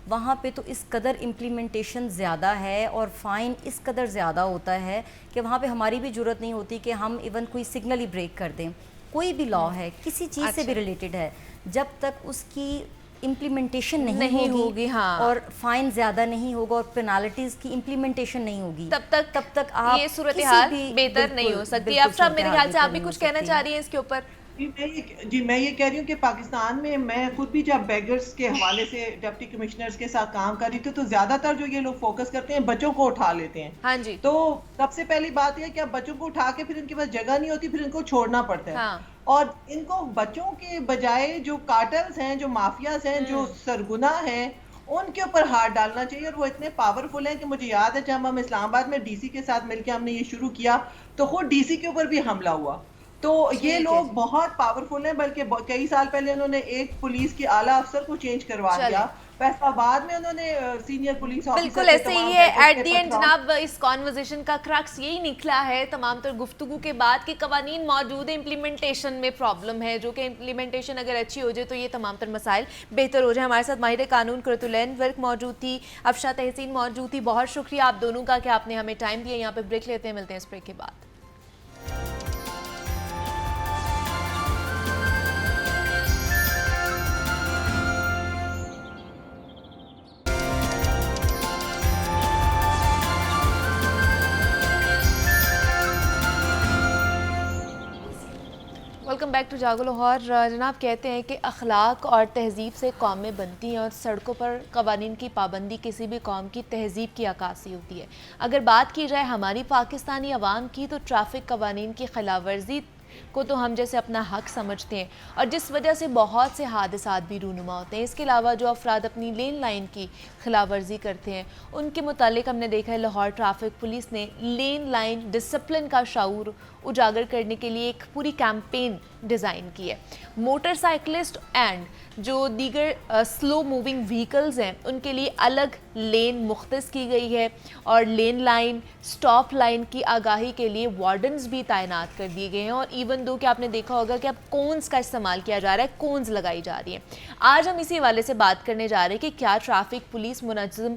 وہاں پہ تو اس قدر امپلیمنٹیشن زیادہ ہے اور فائن اس قدر زیادہ ہوتا ہے کہ وہاں پہ ہماری بھی جرت نہیں ہوتی کہ ہم ایون کوئی سگنل ہی بریک کر دیں. کوئی بھی لا ہے، کسی چیز سے بھی ریلیٹڈ ہے، جب تک اس کی امپلیمنٹیشن نہیں ہوگی اور فائن زیادہ نہیں ہوگا اور پینالٹیز کی امپلیمنٹیشن نہیں ہوگی، تب تک آپ یہ صورتحال بہتر نہیں ہو سکتی. اب صاحب میرے خیال سے آپ بھی کچھ کہنا چاہ رہی ہیں اس کے اوپر؟ جی میں یہ کہہ رہی ہوں کہ پاکستان میں خود بھی جب بیگرز کے حوالے سے ڈپٹی کمشنرز کے ساتھ کام کر رہی تھی تو زیادہ تر جو یہ لوگ فوکس کرتے ہیں بچوں کو اٹھا لیتے ہیں. ہاں جی. تو سب سے پہلی بات یہ کہ اب بچوں کو اٹھا کے پھر ان کے پاس جگہ نہیں ہوتی، پھر ان کو چھوڑنا پڑتا ہے. اور ان کو بچوں کے بجائے جو کارٹلز ہیں، جو مافیاز ہیں، جو سرگناہ ہیں، ان کے اوپر ہاتھ ڈالنا چاہیے. اور وہ اتنے پاورفل ہیں کہ مجھے یاد ہے جب ہم اسلام آباد میں ڈی سی کے ساتھ مل کے ہم نے یہ شروع کیا تو خود ڈی سی کے اوپر بھی حملہ ہوا. تو یہ لوگ بہت پاورفل ہیں، بلکہ کئی سال پہلے انہوں نے ایک پولیس کے اعلیٰ افسر کو چینج کروا دیا. فیصل آباد میں انہوں نے سینئر پولیس آفیسر، بالکل ایسے ہی ہے. ایٹ دی اینڈ جناب اس کانورزیشن کا کرکس یہی نکلا ہے تمام تر گفتگو کے بعد کہ قوانین موجود ہیں، امپلیمنٹیشن میں پرابلم ہے، جو کہ امپلیمنٹیشن اگر اچھی ہو جائے تو یہ تمام تر مسائل بہتر ہو جائیں. ہمارے ساتھ ماہر قانون قرۃ العین ورک موجود تھی، افشا تحسین موجود تھی. بہت شکریہ آپ دونوں کا کہ آپ نے ہمیں ٹائم دیا. یہاں پہ بریک لیتے ہیں، ملتے ہیں اس بریک کے بعد. वेलकम बैक टू जागो लाहौर। जनाब कहते हैं कि अखलाक और तहज़ीब से कौमें बनती हैं और सड़कों पर कवानीन की पाबंदी किसी भी कौम की तहज़ीब की अक्कासी होती है। अगर बात की जाए हमारी पाकिस्तानी अवाम की तो ट्रैफिक कवानीन की खिलाफ वर्जी को तो हम जैसे अपना हक समझते हैं और जिस वजह से बहुत से हादसात भी रूनुमा होते हैं। इसके अलावा जो अफराद अपनी लेन लाइन की खिलाफ वर्जी करते हैं उनके मुतालिक हमने देखा है लाहौर ट्रैफिक पुलिस ने लेन लाइन डिसिप्लिन का शऊर उजागर करने के लिए एक पूरी कैंपेन डिज़ाइन की है। मोटरसाइकिलिस्ट एंड जो दीगर स्लो मूविंग व्हीकल्स हैं उनके लिए अलग लेन मुख्तस की गई है और लेन लाइन स्टॉप लाइन की आगाही के लिए वार्डन्स भी तैनात कर दिए गए हैं। और इवन दो कि आपने देखा होगा कि अब कोन्स का इस्तेमाल किया जा रहा है, कोन्स लगाई जा रही हैं। आज हम इसी हवाले से बात करने जा रहे हैं कि क्या ट्रैफिक पुलिस मुनज़्ज़म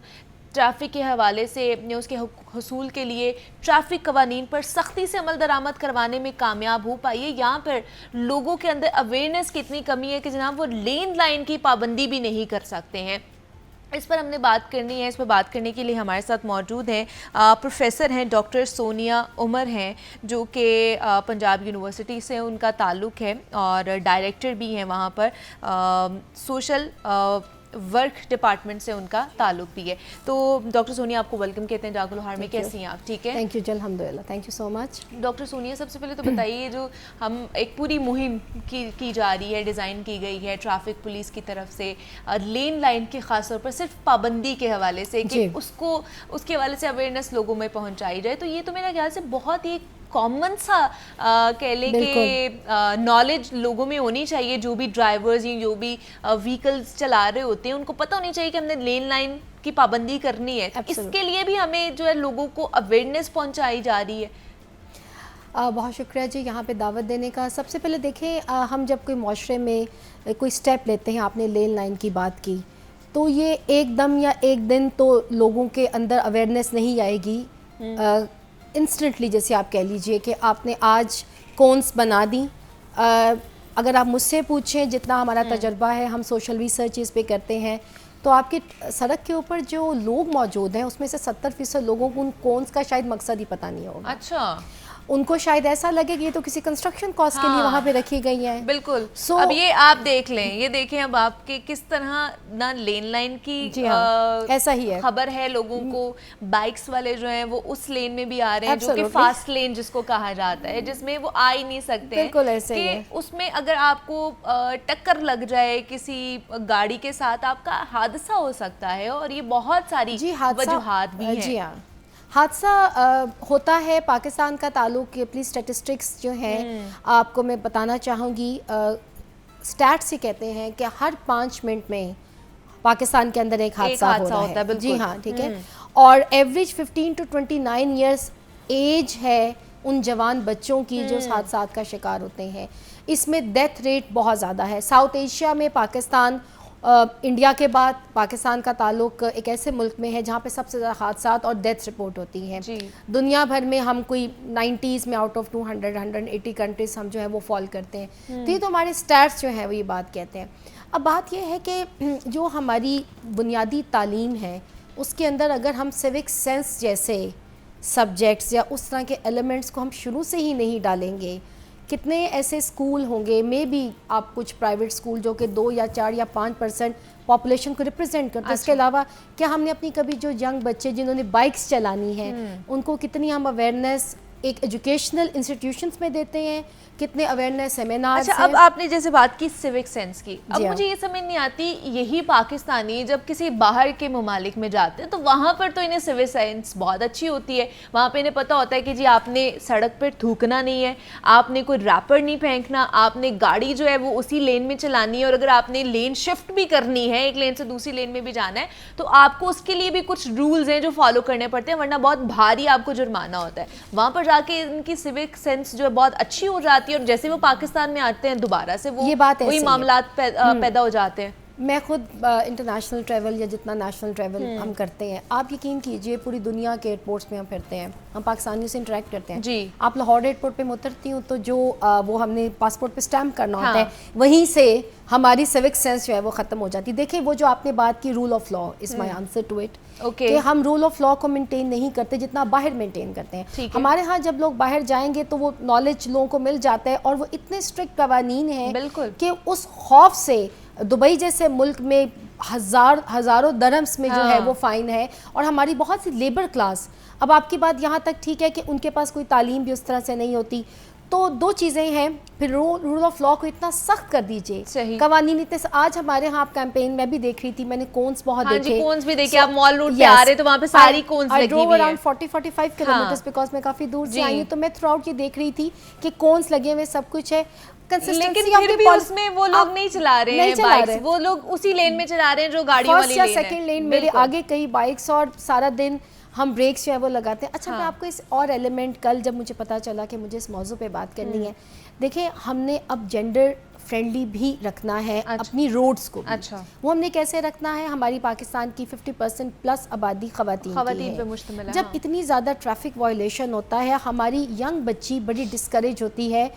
ट्रैफिक के हवाले से उसके हसूल के लिए ट्रैफिक कवानीन पर सख्ती से अमल दरामद करवाने में कामयाब हो पाई है, यहाँ पर लोगों के अंदर अवेयरनेस की इतनी कमी है कि जनाब वो लेन लाइन की पाबंदी भी नहीं कर सकते हैं। इस पर हमने बात करनी है। इस पर बात करने के लिए हमारे साथ मौजूद हैं प्रोफेसर हैं डॉक्टर सोनिया उमर हैं जो कि पंजाब यूनिवर्सिटी से उनका ताल्लुक़ है और डायरेक्टर भी हैं वहाँ पर सोशल वर्क डिपार्टमेंट से उनका ताल्लुक भी है। तो डॉक्टर सोनिया आपको वेलकम कहते हैं जागो लाहौर में। कैसी हैं आप? ठीक है, थैंक यू जी, अल्हम्दुलिल्लाह, thank you so much. Doctor Sonia सबसे पहले तो बताइए जो हम एक पूरी मुहिम की जा रही है, डिज़ाइन की गई है ट्रैफिक पुलिस की तरफ से लेन लाइन के ख़ास तौर पर सिर्फ पाबंदी के हवाले से कि उसके हवाले से अवेयरनेस लोगों में पहुँचाई जाए, तो ये तो मेरा ख्याल से बहुत ही कॉमन सा कह लें कि नॉलेज लोगों में होनी चाहिए। जो भी ड्राइवर्स या जो भी व्हीकल्स चला रहे होते हैं उनको पता होनी चाहिए कि हमने लेन लाइन की पाबंदी करनी है। इसके लिए भी हमें जो है लोगों को अवेयरनेस पहुंचाई जा रही है। बहुत शुक्रिया जी यहाँ पे दावत देने का। सबसे पहले देखें, हम जब कोई माशरे में कोई स्टेप लेते हैं, आपने लेन लाइन की बात की, तो ये एकदम या एक दिन तो लोगों के अंदर अवेयरनेस नहीं आएगी। इंस्टेंटली जैसे आप कह लीजिए कि आपने आज कोन्स बना दी। अगर आप मुझसे पूछें, जितना हमारा तजर्बा है, हम सोशल रिसर्च इस पे करते हैं, तो आपकी सड़क के ऊपर जो लोग मौजूद हैं उसमें से 70% लोगों को उन कोन्स का शायद मकसद ही पता नहीं होगा। अच्छा, उनको शायद ऐसा लगे कि ये तो किसी कंस्ट्रक्शन कॉस्ट के लिए वहाँ पे रखी गई है। बिल्कुल। अब ये आप देख लें, ये देखें अब आपके किस तरह ना लेन लाइन की ऐसा ही है खबर है लोगों को। बाइक्स वाले जो हैं वो उस लेन में भी आ रहे हैं जो कि फास्ट लेन जिसको कहा जाता है, जिसमें वो आ ही नहीं सकते। बिल्कुल ऐसे ही है। उसमें अगर आपको टक्कर लग जाए किसी गाड़ी के साथ, आपका हादसा हो सकता है और ये बहुत सारी वजूहात भी हैं। जी हाँ, हादसा होता है। पाकिस्तान का ताल्लुक पुलिस स्टैटिस्टिक्स जो हैं, आपको मैं बताना चाहूँगी, स्टैट्स से कहते हैं कि हर 5 मिनट में पाकिस्तान के अंदर एक हादसा होता है। जी हाँ, ठीक है। और एवरेज 15 to 29 ईयर्स एज है उन जवान बच्चों की जो हादसात का शिकार होते हैं। इसमें डेथ रेट बहुत ज़्यादा है। साउथ एशिया में पाकिस्तान इंडिया के बाद पाकिस्तान का ताल्लुक एक ऐसे मुल्क में है जहाँ पे सबसे ज़्यादा हादसात और डेथ्स रिपोर्ट होती हैं। दुनिया भर में हम कोई 90s में आउट ऑफ 280 कंट्रीज़ हम जो है वो फॉल करते हैं। तो ये तो हमारे स्टैट्स जो है वो ये बात कहते हैं। अब बात यह है कि जो हमारी बुनियादी तालीम है उसके अंदर अगर हम सिविक सेंस जैसे सब्जेक्ट्स या उस तरह के एलिमेंट्स को हम शुरू से ही नहीं डालेंगे, कितने ऐसे स्कूल होंगे, मे बी आप कुछ प्राइवेट स्कूल जो कि 2 या 4 या 5% पॉपुलेशन को रिप्रेजेंट करते हैं। इसके अलावा क्या हमने अपनी कभी जो यंग बच्चे जिन्होंने बाइक्स चलानी है उनको कितनी हम अवेयरनेस एक एजुकेशनल इंस्टीट्यूशंस में देते हैं, कितने अवेयरनेस सेमिनार्स हैं। अब आपने जैसे बात की सिविक सेंस की, अब मुझे ये समझ नहीं आती, यही पाकिस्तानी जब किसी बाहर के ममालिक में जाते हैं तो वहाँ पर तो इन्हें सिविक सेंस बहुत अच्छी होती है। वहाँ पे इन्हें पता होता है कि जी आपने सड़क पर थूकना नहीं है, आपने कोई रैपर नहीं फेंकना, आपने गाड़ी जो है वो उसी लेन में चलानी है और अगर आपने लेन शिफ्ट भी करनी है, एक लेन से दूसरी लेन में भी जाना है, तो आपको उसके लिए भी कुछ रूल्स हैं जो फॉलो करने पड़ते हैं, वरना बहुत भारी आपको जुर्माना होता है। वहाँ पर जाके इनकी सिविक सेंस जो है बहुत अच्छी हो जाती है और जैसे वो पाकिस्तान में आते हैं दोबारा से वो वही मामलात पैदा हो जाते हैं। میں خود انٹرنیشنل ٹریول یا جتنا نیشنل ٹریول ہم کرتے ہیں، آپ یقین کیجئے پوری دنیا کے ایئرپورٹس میں ہم پھرتے ہیں، ہم پاکستانیوں سے انٹریکٹ کرتے ہیں. جی. آپ لاہور ایئرپورٹ پہ میں اترتی ہوں تو جو وہ ہم نے پاسپورٹ پہ اسٹیمپ کرنا ہوتا ہے، وہیں سے ہماری سیوک سینس جو ہے وہ ختم ہو جاتی ہے. دیکھیں وہ جو آپ نے بات کی rule of law is my answer to it, کہ ہم رول آف لا کو مینٹین نہیں کرتے جتنا باہر مینٹین کرتے ہیں. ہمارے ہاں جب لوگ باہر جائیں گے تو وہ نالج لوگوں کو مل جاتا ہے، اور وہ اتنے اسٹرکٹ قوانین ہیں کہ اس خوف سے دبئی جیسے ملک میں ہزاروں درہمس میں جو ہے وہ فائن ہے. اور ہماری بہت سی لیبر کلاس، اب آپ کی بات یہاں تک ٹھیک ہے کہ ان کے پاس کوئی تعلیم بھی اس طرح سے نہیں ہوتی. تو دو چیزیں ہیں، پھر رول آف لا کو اتنا سخت کر دیجئے، قوانین اتنے. آج ہمارے ہاں آپ کیمپین میں بھی دیکھ رہی تھی، میں نے کونس بہت دیکھے. کونس بھی دیکھے، آپ مال روڈ پہ آ رہے تو وہاں پہ ساری کونس لگی ہوئی ہیں. 40-45 کلومیٹرز بیکاز میں کافی دور سے آئی ہوں، تو میں تھرو آؤٹ یہ دیکھ رہی تھی کہ کونس لگے ہوئے، سب کچھ ہے. لیکن پھر بھی اس میں وہ لوگ نہیں چلا رہے ہیں بائکس، وہ لوگ اسی لین میں چلا رہے ہیں جو گاڑیوں والی لین ہے. فرسٹ یا سیکنڈ لین، میرے آگے کئی بائکس، اور سارا دن ہم بریکس جو ہے وہ لگاتے ہیں. اچھا میں آپ کو اس اور ایلیمنٹ، کل جب مجھے پتا چلا کہ مجھے اس موضوع پہ بات کرنی ہے، دیکھیں ہم نے اب جینڈر فرینڈلی بھی رکھنا ہے اپنی روڈز کو. وہ ہم نے کیسے رکھنا ہے؟ ہماری پاکستان کی 50% پلس آبادی خواتین پہ مشتمل ہے. جب اتنی زیادہ ٹریفک وائلیشن ہوتا ہے، ہماری ینگ بچی بڑی ڈسکریج ہوتی ہے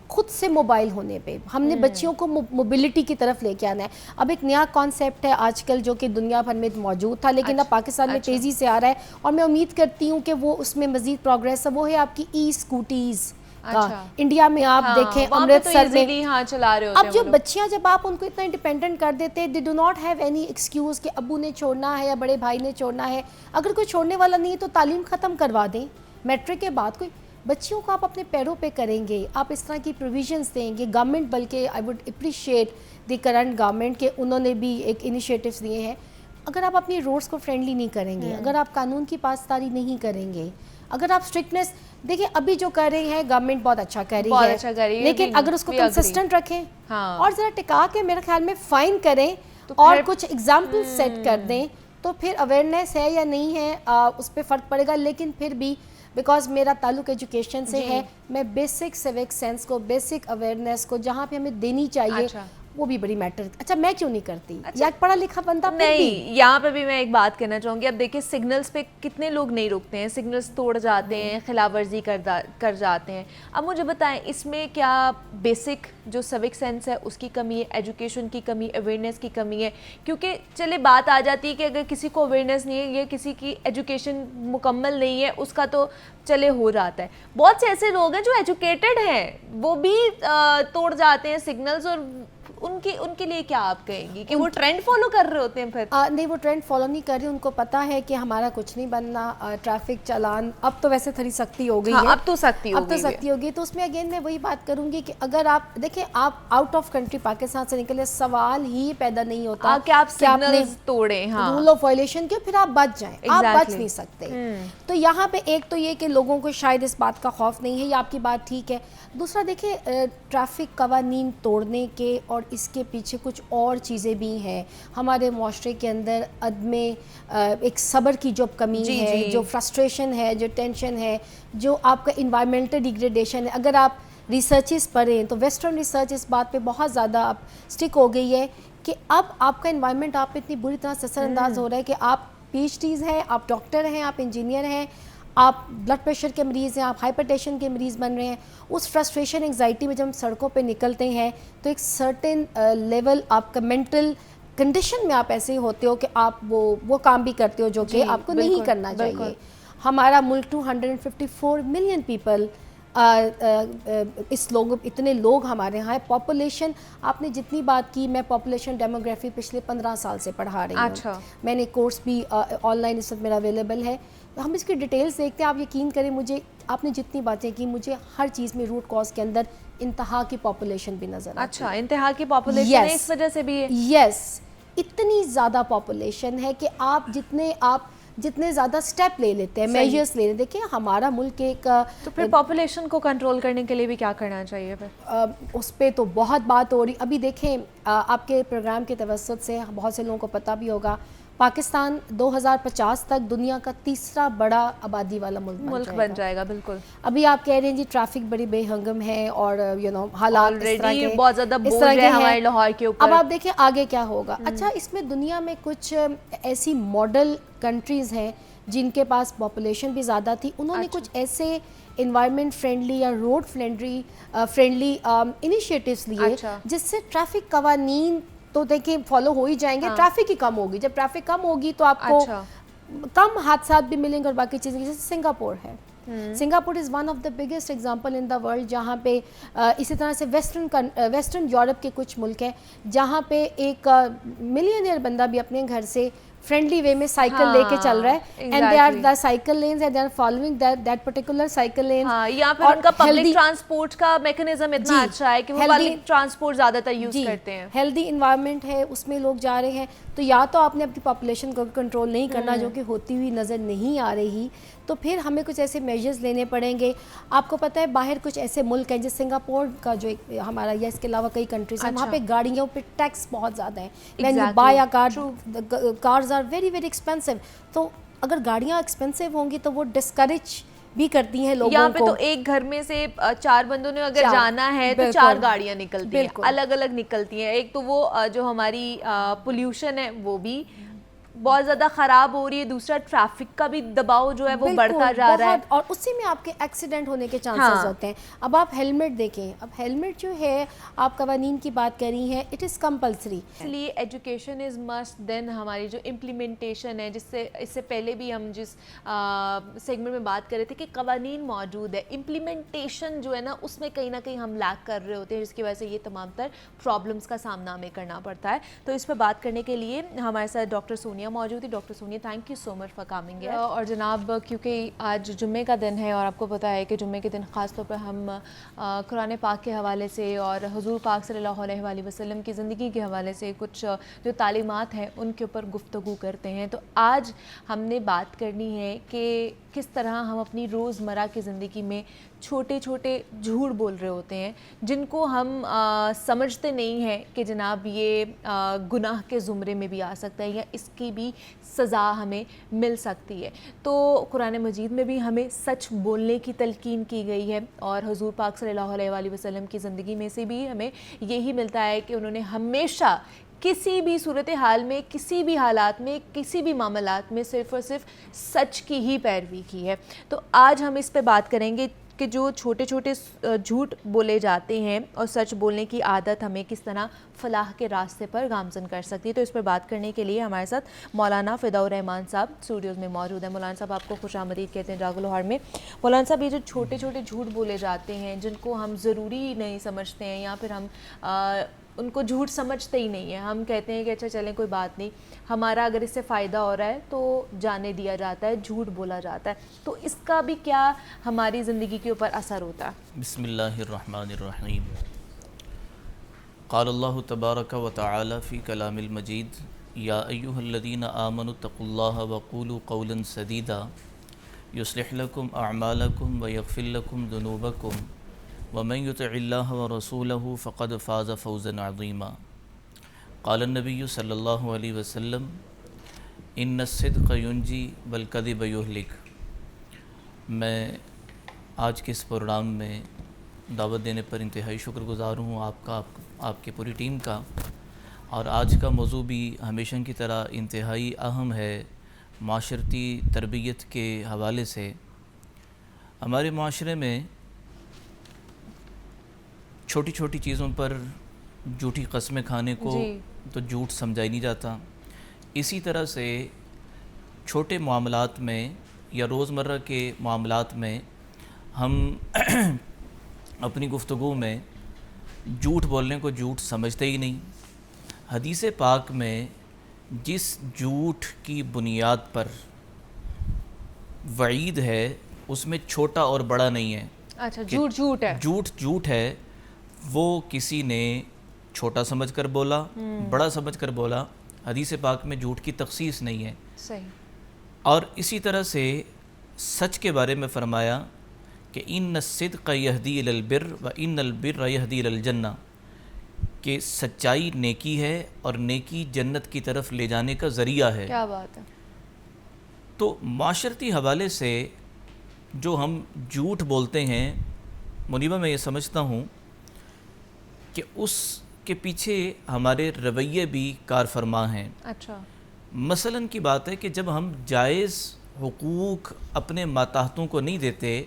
خود سے موبائل ہونے پہ. ہم نے بچیوں کو موبلٹی کی طرف لے کے آنا ہے. اب ایک نیا کانسیپٹ ہے آج کل جو کہ دنیا بھر میں موجود تھا، لیکن اب پاکستان میں تیزی سے آ رہا ہے، اور میں امید کرتی ہوں کہ وہ اس میں مزید پروگریس ہے. وہ ہے آپ کی ای اسکوٹیز. انڈیا میں آپ دیکھیں امرتسر میں چلا رہے ہوتے ہیں. اب جو بچیاں، جب آپ ان کو اتنا انڈیپینڈنٹ کر دیتے، they do not have any excuse کہ ابو نے چھوڑنا ہے یا بڑے بھائی نے چھوڑنا ہے. اگر کوئی چھوڑنے والا نہیں ہے تو تعلیم ختم کروا دیں. میٹرک کے بعد کوئی بچیوں کو آپ اپنے پیروں پہ کریں گے، آپ اس طرح کی پروویژنس دیں گے. گورنمنٹ، بلکہ I would appreciate the current government کہ انہوں نے بھی ایک انیشیٹوز دیے ہیں. اگر آپ اپنی روڈز کو فرینڈلی نہیں کریں گے، اگر آپ قانون کی پاسداری نہیں کریں گے، اگر آپ اسٹرکٹنیس دیکھیں، ابھی جو کر رہی ہے گورنمنٹ بہت اچھا کر رہی ہے، لیکن اگر اس کو کنسسٹنٹ رکھیں اور ذرا ٹکا کے میرے خیال میں فائن کریں اور کچھ ایگزامپل سیٹ کر دیں، تو پھر اویئرنیس ہے یا نہیں ہے اس پہ فرق پڑے گا. لیکن پھر بھی بیکاز میرا تعلق ایجوکیشن سے ہے، میں بیسک سیوک سینس کو، بیسک اویئرنیس کو جہاں پہ ہمیں دینی چاہیے وہ بھی بڑی میٹر. اچھا میں کیوں نہیں کرتی؟ یا پڑھا لکھا بندہ نہیں. یہاں پہ بھی میں ایک بات کہنا چاہوں گی. اب دیکھیں سگنلز پہ کتنے لوگ نہیں رکتے ہیں، سگنلز توڑ جاتے ہیں، خلاف ورزی کر جاتے ہیں. اب مجھے بتائیں اس میں کیا بیسک جو سیوک سینس ہے اس کی کمی ہے، ایجوکیشن کی کمی، اویئرنیس کی کمی ہے؟ کیونکہ چلے بات آ جاتی ہے کہ اگر کسی کو اویئرنیس نہیں ہے یا کسی کی ایجوکیشن مکمل نہیں ہے، اس کا تو چلے ہو جاتا ہے. بہت سے ایسے لوگ ہیں جو ایجوکیٹڈ ہیں، وہ بھی توڑ جاتے ہیں سگنلز، اور ان کے لیے کیا آپ کہیں گی کہ وہ ٹرینڈ فالو کر رہے ہوتے ہیں؟ پھر نہیں، وہ ٹرینڈ فالو نہیں کر رہے، ان کو پتا ہے کہ ہمارا کچھ نہیں بننا. ٹریفک چالان اب تو ویسے تھوڑی سختی ہو گئی ہے، اب تو سختی ہوگی. تو اس میں اگین میں وہی بات کروں گی کہ اگر آپ دیکھیں، آپ آؤٹ آف کنٹری پاکستان سے نکلے، سوال ہی پیدا نہیں ہوتا کہ آپ سگنلز توڑیں، رول آف وائلیشن کے، پھر آپ بچ جائیں. آپ بچ نہیں سکتے. تو یہاں پہ ایک تو یہ کہ لوگوں کو شاید اس بات کا خوف نہیں ہے، یہ آپ کی بات ٹھیک ہے. دوسرا دیکھیں، ٹریفک قوانین توڑنے کے اور اس کے پیچھے کچھ اور چیزیں بھی ہیں. ہمارے معاشرے کے اندر عدم ایک صبر کی جو کمی ہے، جو فرسٹریشن ہے، جو ٹینشن ہے، جو آپ کا انوائرمنٹل ڈیگریڈیشن ہے. اگر آپ ریسرچز پڑھیں تو ویسٹرن ریسرچ اس بات پہ بہت زیادہ اب اسٹک ہو گئی ہے کہ اب آپ کا انوائرمنٹ آپ پہ اتنی بری طرح سے اثر انداز ہو رہا ہے کہ آپ پی ایچ ڈیز ہیں، آپ ڈاکٹر ہیں، آپ انجینئر ہیں، آپ بلڈ پریشر کے مریض ہیں، آپ ہائپر ٹینشن کے مریض بن رہے ہیں. اس فرسٹریشن انگزائٹی میں جب ہم سڑکوں پہ نکلتے ہیں تو ایک سرٹن لیول آپ کا مینٹل کنڈیشن میں آپ ایسے ہی ہوتے ہو کہ آپ وہ کام بھی کرتے ہو جو کہ آپ کو نہیں کرنا چاہیے. ہمارا ملک 254 ملین پیپل، اس لوگ، اتنے لوگ ہمارے ہاں. پاپولیشن آپ نے جتنی بات کی، میں پاپولیشن ڈیموگرافی پچھلے 15 سال سے پڑھا رہی ہوں. میں نے کورس بھی آن لائن اس وقت میرا اویلیبل ہے. ہم اس کی ڈیٹیلز دیکھتے ہیں. آپ یقین کریں، مجھے آپ نے جتنی باتیں کی، مجھے ہر چیز میں روٹ کاز کے اندر انتہا کی پاپولیشن بھی نظر آتی ہے. اچھا، انتہا کی پاپولیشن اس وجہ سے بھی ہے. یس، اتنی زیادہ پاپولیشن ہے کہ آپ جتنے زیادہ سٹیپ لے لیتے ہیں، میجرز لے لیتے ہیں. دیکھیں ہمارا ملک ایک، تو پھر پاپولیشن کو کنٹرول کرنے کے لیے بھی کیا کرنا چاہیے پھر؟ اس پہ تو بہت بات ہو رہی. ابھی دیکھیں آپ کے پروگرام کے توسط سے بہت سے لوگوں کو پتہ بھی ہوگا، पाकिस्तान 2050 तक दुनिया का तीसरा बड़ा आबादी वाला मुल्क बन जाएगा। बिल्कुल। अभी आप कह रहे हैं जी ट्रैफिक बड़ी बेहंगम है और हालात इस तरह के बहुत ज़्यादा बोल रहे हैं हमारे लाहौर के ऊपर। अब आप देखिए आगे क्या होगा। अच्छा, इसमें दुनिया में कुछ ऐसी मॉडल कंट्रीज़ हैं जिनके पास पॉपुलेशन भी ज़्यादा थी, उन्होंने कुछ ऐसे इन्वायरमेंट फ्रेंडली या रोड फ्रेंडली इनिशिएटिव्स लिए जिससे ट्रैफिक कवानीन तो देखिए फॉलो हो ही जाएंगे, ट्रैफिक ही कम होगी। जब ट्रैफिक कम होगी तो आपको कम हादसात भी मिलेंगे और बाकी चीज़ें। जैसे सिंगापुर है, Singapore is one of the biggest example in the world, जहाँ पे इसी तरह से वेस्टर्न यूरोप के कुछ मुल्क हैं जहाँ पे एक मिलियनियर बंदा भी अपने घर से फ्रेंडली वे में साइकिल लेके चल रहा है, and they are the cycle lanes and they are following that particular cycle lane. यहाँ पे उनका पब्लिक ट्रांसपोर्ट का मैकेनिज्म इतना अच्छा है कि वो पब्लिक ट्रांसपोर्ट ज़्यादातर यूज़ करते हैं। हेल्दी इन्वायरमेंट है, उसमें लोग जा रहे हैं। तो या तो आपने अपनी पॉपुलेशन को कंट्रोल नहीं करना, जो कि होती हुई नज़र नहीं आ रही, तो फिर हमें कुछ ऐसे मेजर्स लेने पड़ेंगे। आपको पता है बाहर कुछ ऐसे मुल्क हैं, जैसे सिंगापुर का जो हमारा या इसके अलावा कई कंट्रीज हैं, वहाँ पे गाड़ियों पे टैक्स बहुत ज़्यादा है। When you buy a car, cars are very very expensive. तो अगर गाड़ियाँ एक्सपेंसिव होंगी तो वो डिस्करेज भी करती हैं लोगों को। यहाँ पे तो एक घर में से 4 बंदों ने अगर जाना है तो 4 गाड़ियाँ निकलती हैं, अलग अलग निकलती हैं। एक तो वो जो हमारी पोल्यूशन है वो भी बहुत ज़्यादा ख़राब हो रही है, दूसरा ट्रैफिक का भी दबाव जो है वो बढ़ता जा रहा है और उसी में आपके एक्सीडेंट होने के चांसेस होते हैं। अब आप हेलमेट देखें, अब हेलमेट जो है आप कवानीन की बात कर रही हैं, इट इज़ कंपल्सरी। इसलिए एजुकेशन इज़ मस्ट, देन हमारी जो इम्प्लीमेंटेशन है, जिससे इससे पहले भी हम जिस सेगमेंट में बात कर रहे थे कि कवानीन मौजूद है, इम्प्लीमेंटेशन जो है ना उसमें कहीं ना कहीं हम लैक कर रहे होते हैं, जिसकी वजह से ये तमाम तर प्रॉब्लम्स का सामना हमें करना पड़ता है। तो इस पर बात करने के लिए हमारे साथ डॉक्टर सोनिया मौजूद थी। Doctor Sonia, thank you so much for coming here. और जनाब, क्योंकि आज जुम्मे का दिन है और आपको पता है कि जुम्मे के दिन ख़ास तौर पर हम कुरान पाक के हवाले से और हुज़ूर पाक सल्लल्लाहु अलैहि वसल्लम की ज़िंदगी के हवाले से कुछ जो तालीमात हैं उनके ऊपर गुफ्तगू करते हैं। तो आज हमने बात करनी है कि किस तरह हम अपनी रोज़मर्रा की ज़िंदगी में छोटे छोटे झूठ बोल रहे होते हैं, जिनको हम समझते नहीं हैं कि जनाब ये गुनाह के ज़ुमरे में भी आ सकता है या इसकी भी सज़ा हमें मिल सकती है। तो कुरान मजीद में भी हमें सच बोलने की तलकीन की गई है और हुज़ूर पाक सल्लल्लाहु अलैहि वसल्लम की ज़िंदगी में से भी हमें यही मिलता है कि उन्होंने हमेशा किसी भी सूरत हाल में, किसी भी हालात में, किसी भी मामलात में सिर्फ़ और सिर्फ सच की ही पैरवी की है। तो आज हम इस पे बात करेंगे कि जो छोटे छोटे झूठ बोले जाते हैं और सच बोलने की आदत हमें किस तरह फलाह के रास्ते पर गामज़न कर सकती है। तो इस पर बात करने के लिए हमारे साथ मौलाना फ़िदाउर रहमान साहब स्टूडियोज़ में मौजूद हैं। मौलाना साहब, आपको खुशामदीद कहते हैं जागो लाहौर में। मौलाना साहब, ये जो छोटे छोटे झूठ बोले जाते हैं जिनको हम ज़रूरी नहीं समझते हैं या फिर हम उनको झूठ समझते ही नहीं है, हम कहते हैं कि अच्छा चलें कोई बात नहीं, हमारा अगर इससे फ़ायदा हो रहा है तो जाने दिया जाता है, झूठ बोला जाता है, तो इसका भी क्या हमारी ज़िंदगी के ऊपर असर होता है? बिस्मिल्लाहिर्रहमानिर्रहीम। क़ालल्लाहु तबारक व तआला फ़ी कलामिल मजीद या अय्युहल्लज़ीना आमनु तक़ुल्लाह व क़ूलू क़ौलन सदीदा युस्लिह लकुम अअमालकुम व यग़फ़िर लकुम ज़ुनूबकुम वमन युतिइल्लाह व रसूलहु फ़क़द फ़ाज़ फ़ौज़न अज़ीमा। क़ाल नबी सल्लल्लाहु अलैहि वसल्लम इन्नस्सिद्क़ युंजी वल कज़िब युहलिक। मैं आज के इस प्रोग्राम में दावत देने पर इंतहाई शुक्रगुज़ार हूँ आपकी पूरी टीम का। और आज का मौजू भी हमेशा की तरह इंतहाई अहम है माशरती तरबियत के हवाले से। हमारे माशरे में छोटी छोटी चीज़ों पर झूठी कस्में खाने को तो झूठ समझा ही नहीं जाता। इसी तरह से छोटे मामलात में या रोज़मर्रा के मामलात में हम अपनी गुफ्तगू में झूठ बोलने को झूठ समझते ही नहीं। हदीस पाक में जिस झूठ की बुनियाद पर वईद है उसमें छोटा और बड़ा नहीं है। अच्छा, झूठ झूठ है, झूठ है, वो किसी ने छोटा समझकर बोला, बड़ा समझकर बोला। हदीस पाक में झूठ की तखसीस नहीं है। सही। और इसी तरह से सच के बारे में फरमाया कि इन्न सिद्क़ यहदी इलल बिर्र व इन्नल बिर्र यहदी इलल जन्नह, کہ سچائی نیکی ہے اور نیکی جنت کی طرف لے جانے کا ذریعہ ہے. کیا بات ہے. تو معاشرتی حوالے سے جو ہم جھوٹ بولتے ہیں منیبہ، میں یہ سمجھتا ہوں کہ اس کے پیچھے ہمارے رویے بھی کار فرما ہیں. اچھا. مثلاً کی بات ہے کہ جب ہم جائز حقوق اپنے ماتحتوں کو نہیں دیتے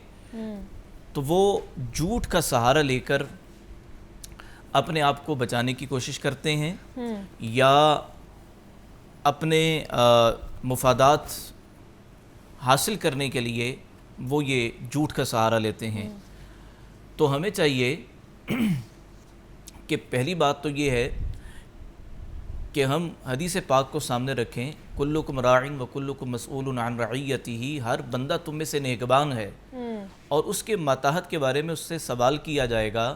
تو وہ جھوٹ کا سہارا لے کر اپنے آپ کو بچانے کی کوشش کرتے ہیں یا اپنے مفادات حاصل کرنے کے لیے وہ یہ جھوٹ کا سہارا لیتے ہیں. تو ہمیں چاہیے کہ پہلی بات تو یہ ہے کہ ہم حدیث پاک کو سامنے رکھیں، کلکم راعٍ و کلکم مسئول عن رعیتہ، ہر بندہ تم میں سے نگہبان ہے اور اس کے ماتحت کے بارے میں اس سے سوال کیا جائے گا.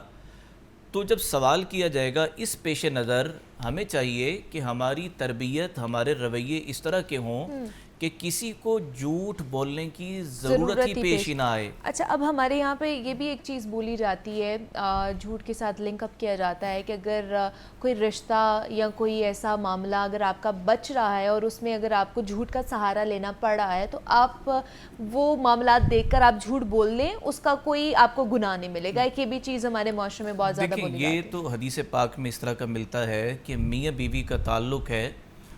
تو جب سوال کیا جائے گا اس پیش نظر ہمیں چاہیے کہ ہماری تربیت، ہمارے رویے اس طرح کے ہوں کہ کسی کو جھوٹ بولنے کی ضرورت ہی پیش ہی نہ آئے. اچھا، اب ہمارے یہاں پہ یہ بھی ایک چیز بولی جاتی ہے، جھوٹ کے ساتھ لنک اپ کیا جاتا ہے کہ اگر کوئی رشتہ یا کوئی ایسا معاملہ اگر آپ کا بچ رہا ہے اور اس میں اگر آپ کو جھوٹ کا سہارا لینا پڑ رہا ہے تو آپ وہ معاملات دیکھ کر آپ جھوٹ بول لیں، اس کا کوئی آپ کو گناہ نہیں ملے گا. ایک یہ بھی چیز ہمارے معاشرے میں بہت زیادہ بولی جاتی ہے. یہ تو حدیث پاک میں اس طرح کا ملتا ہے کہ میاں بیوی کا تعلق ہے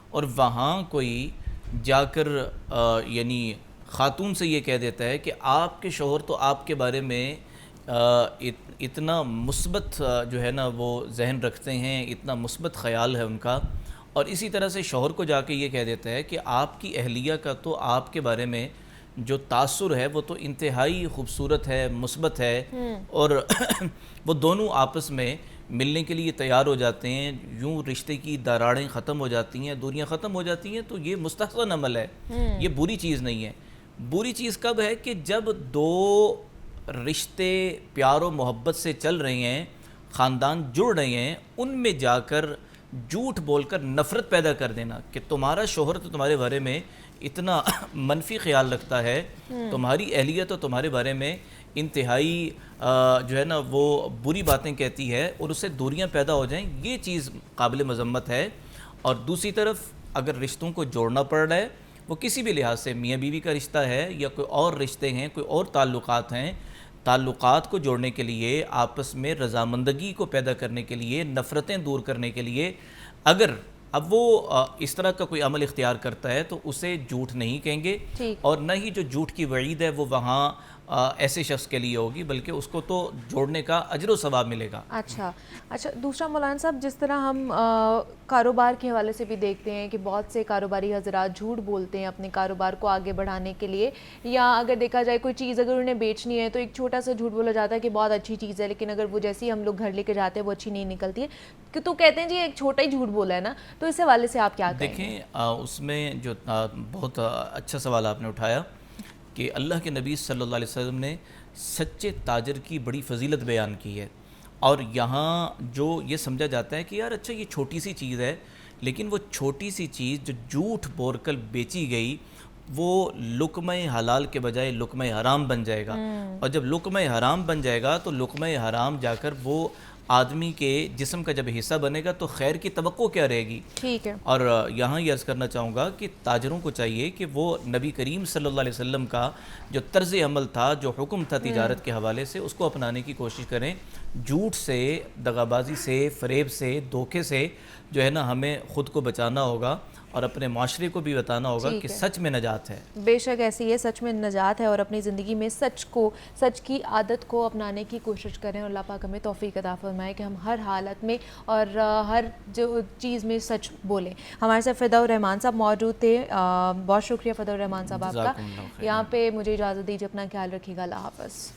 اور وہاں کوئی جا کر یعنی خاتون سے یہ کہہ دیتا ہے کہ آپ کے شوہر تو آپ کے بارے میں اتنا مثبت جو ہے نا وہ ذہن رکھتے ہیں، اتنا مثبت خیال ہے ان کا، اور اسی طرح سے شوہر کو جا کے یہ کہہ دیتا ہے کہ آپ کی اہلیہ کا تو آپ کے بارے میں جو تاثر ہے وہ تو انتہائی خوبصورت ہے، مثبت ہے، اور وہ دونوں آپس میں ملنے کے لیے تیار ہو جاتے ہیں. یوں رشتے کی دراڑیں ختم ہو جاتی ہیں، دوریاں ختم ہو جاتی ہیں. تو یہ مستحسن عمل ہے، یہ بری چیز نہیں ہے. بری چیز کب ہے کہ جب دو رشتے پیار و محبت سے چل رہے ہیں، خاندان جڑ رہے ہیں، ان میں جا کر جھوٹ بول کر نفرت پیدا کر دینا کہ تمہارا شوہر تو تمہارے بارے میں اتنا منفی خیال رکھتا ہے، تمہاری اہلیہ تو تمہارے بارے میں انتہائی جو ہے نا وہ بری باتیں کہتی ہے، اور اس سے دوریاں پیدا ہو جائیں، یہ چیز قابل مذمت ہے. اور دوسری طرف اگر رشتوں کو جوڑنا پڑ رہا ہے، وہ کسی بھی لحاظ سے میاں بیوی کا رشتہ ہے یا کوئی اور رشتے ہیں، کوئی اور تعلقات ہیں، تعلقات کو جوڑنے کے لیے، آپس میں رضامندگی کو پیدا کرنے کے لیے، نفرتیں دور کرنے کے لیے اگر اب وہ اس طرح کا کوئی عمل اختیار کرتا ہے تو اسے جھوٹ نہیں کہیں گے، اور نہ ہی جو جھوٹ کی وعید ہے وہ وہاں ایسے شخص کے لیے ہوگی، بلکہ اس کو تو جوڑنے کا اجر و ثواب ملے گا. اچھا دوسرا مولانا صاحب، جس طرح ہم کاروبار کے حوالے سے بھی دیکھتے ہیں کہ بہت سے کاروباری حضرات جھوٹ بولتے ہیں اپنے کاروبار کو آگے بڑھانے کے لیے، یا اگر دیکھا جائے کوئی چیز اگر انہیں بیچنی ہے تو ایک چھوٹا سا جھوٹ بولا جاتا ہے کہ بہت اچھی چیز ہے، لیکن اگر وہ جیسے ہی ہم لوگ گھر لے کے جاتے ہیں وہ اچھی نہیں نکلتی ہے، تو کہتے ہیں جی ایک چھوٹا ہی جھوٹ بولا ہے نا. تو اس حوالے سے آپ کیا کہیں گے؟ دیکھیں اس میں جو بہت اچھا سوال آپ نے اٹھایا کہ اللہ کے نبی صلی اللہ علیہ وسلم نے سچے تاجر کی بڑی فضیلت بیان کی ہے، اور یہاں جو یہ سمجھا جاتا ہے کہ یار اچھا یہ چھوٹی سی چیز ہے، لیکن وہ چھوٹی سی چیز جو جھوٹ بول کر بیچی گئی وہ لقمہ حلال کے بجائے لقمہ حرام بن جائے گا، اور جب لقمہ حرام بن جائے گا تو لقمہ حرام جا کر وہ آدمی کے جسم کا جب حصہ بنے گا تو خیر کی توقع کیا رہے گی. ٹھیک ہے. اور یہاں یہ عرض کرنا چاہوں گا کہ تاجروں کو چاہیے کہ وہ نبی کریم صلی اللہ علیہ وسلم کا جو طرز عمل تھا، جو حکم تھا تجارت کے حوالے سے، اس کو اپنانے کی کوشش کریں. جھوٹ سے، دغابازی سے، فریب سے، دھوکے سے جو ہے نا ہمیں خود کو بچانا ہوگا اور اپنے معاشرے کو بھی بتانا ہوگا کہ سچ میں نجات ہے. بے شک ایسی ہے، سچ میں نجات ہے، اور اپنی زندگی میں سچ کی عادت کو اپنانے کی کوشش کریں. اور اللہ پاک ہمیں توفیق عطا فرمائے کہ ہم ہر حالت میں اور ہر جو چیز میں سچ بولیں. ہمارے ساتھ فدا الرحمان صاحب موجود تھے، بہت شکریہ فدا الرحمان صاحب آپ کا. یہاں پہ مجھے اجازت دیجیے، اپنا خیال رکھیے گا. اللہ حافظ.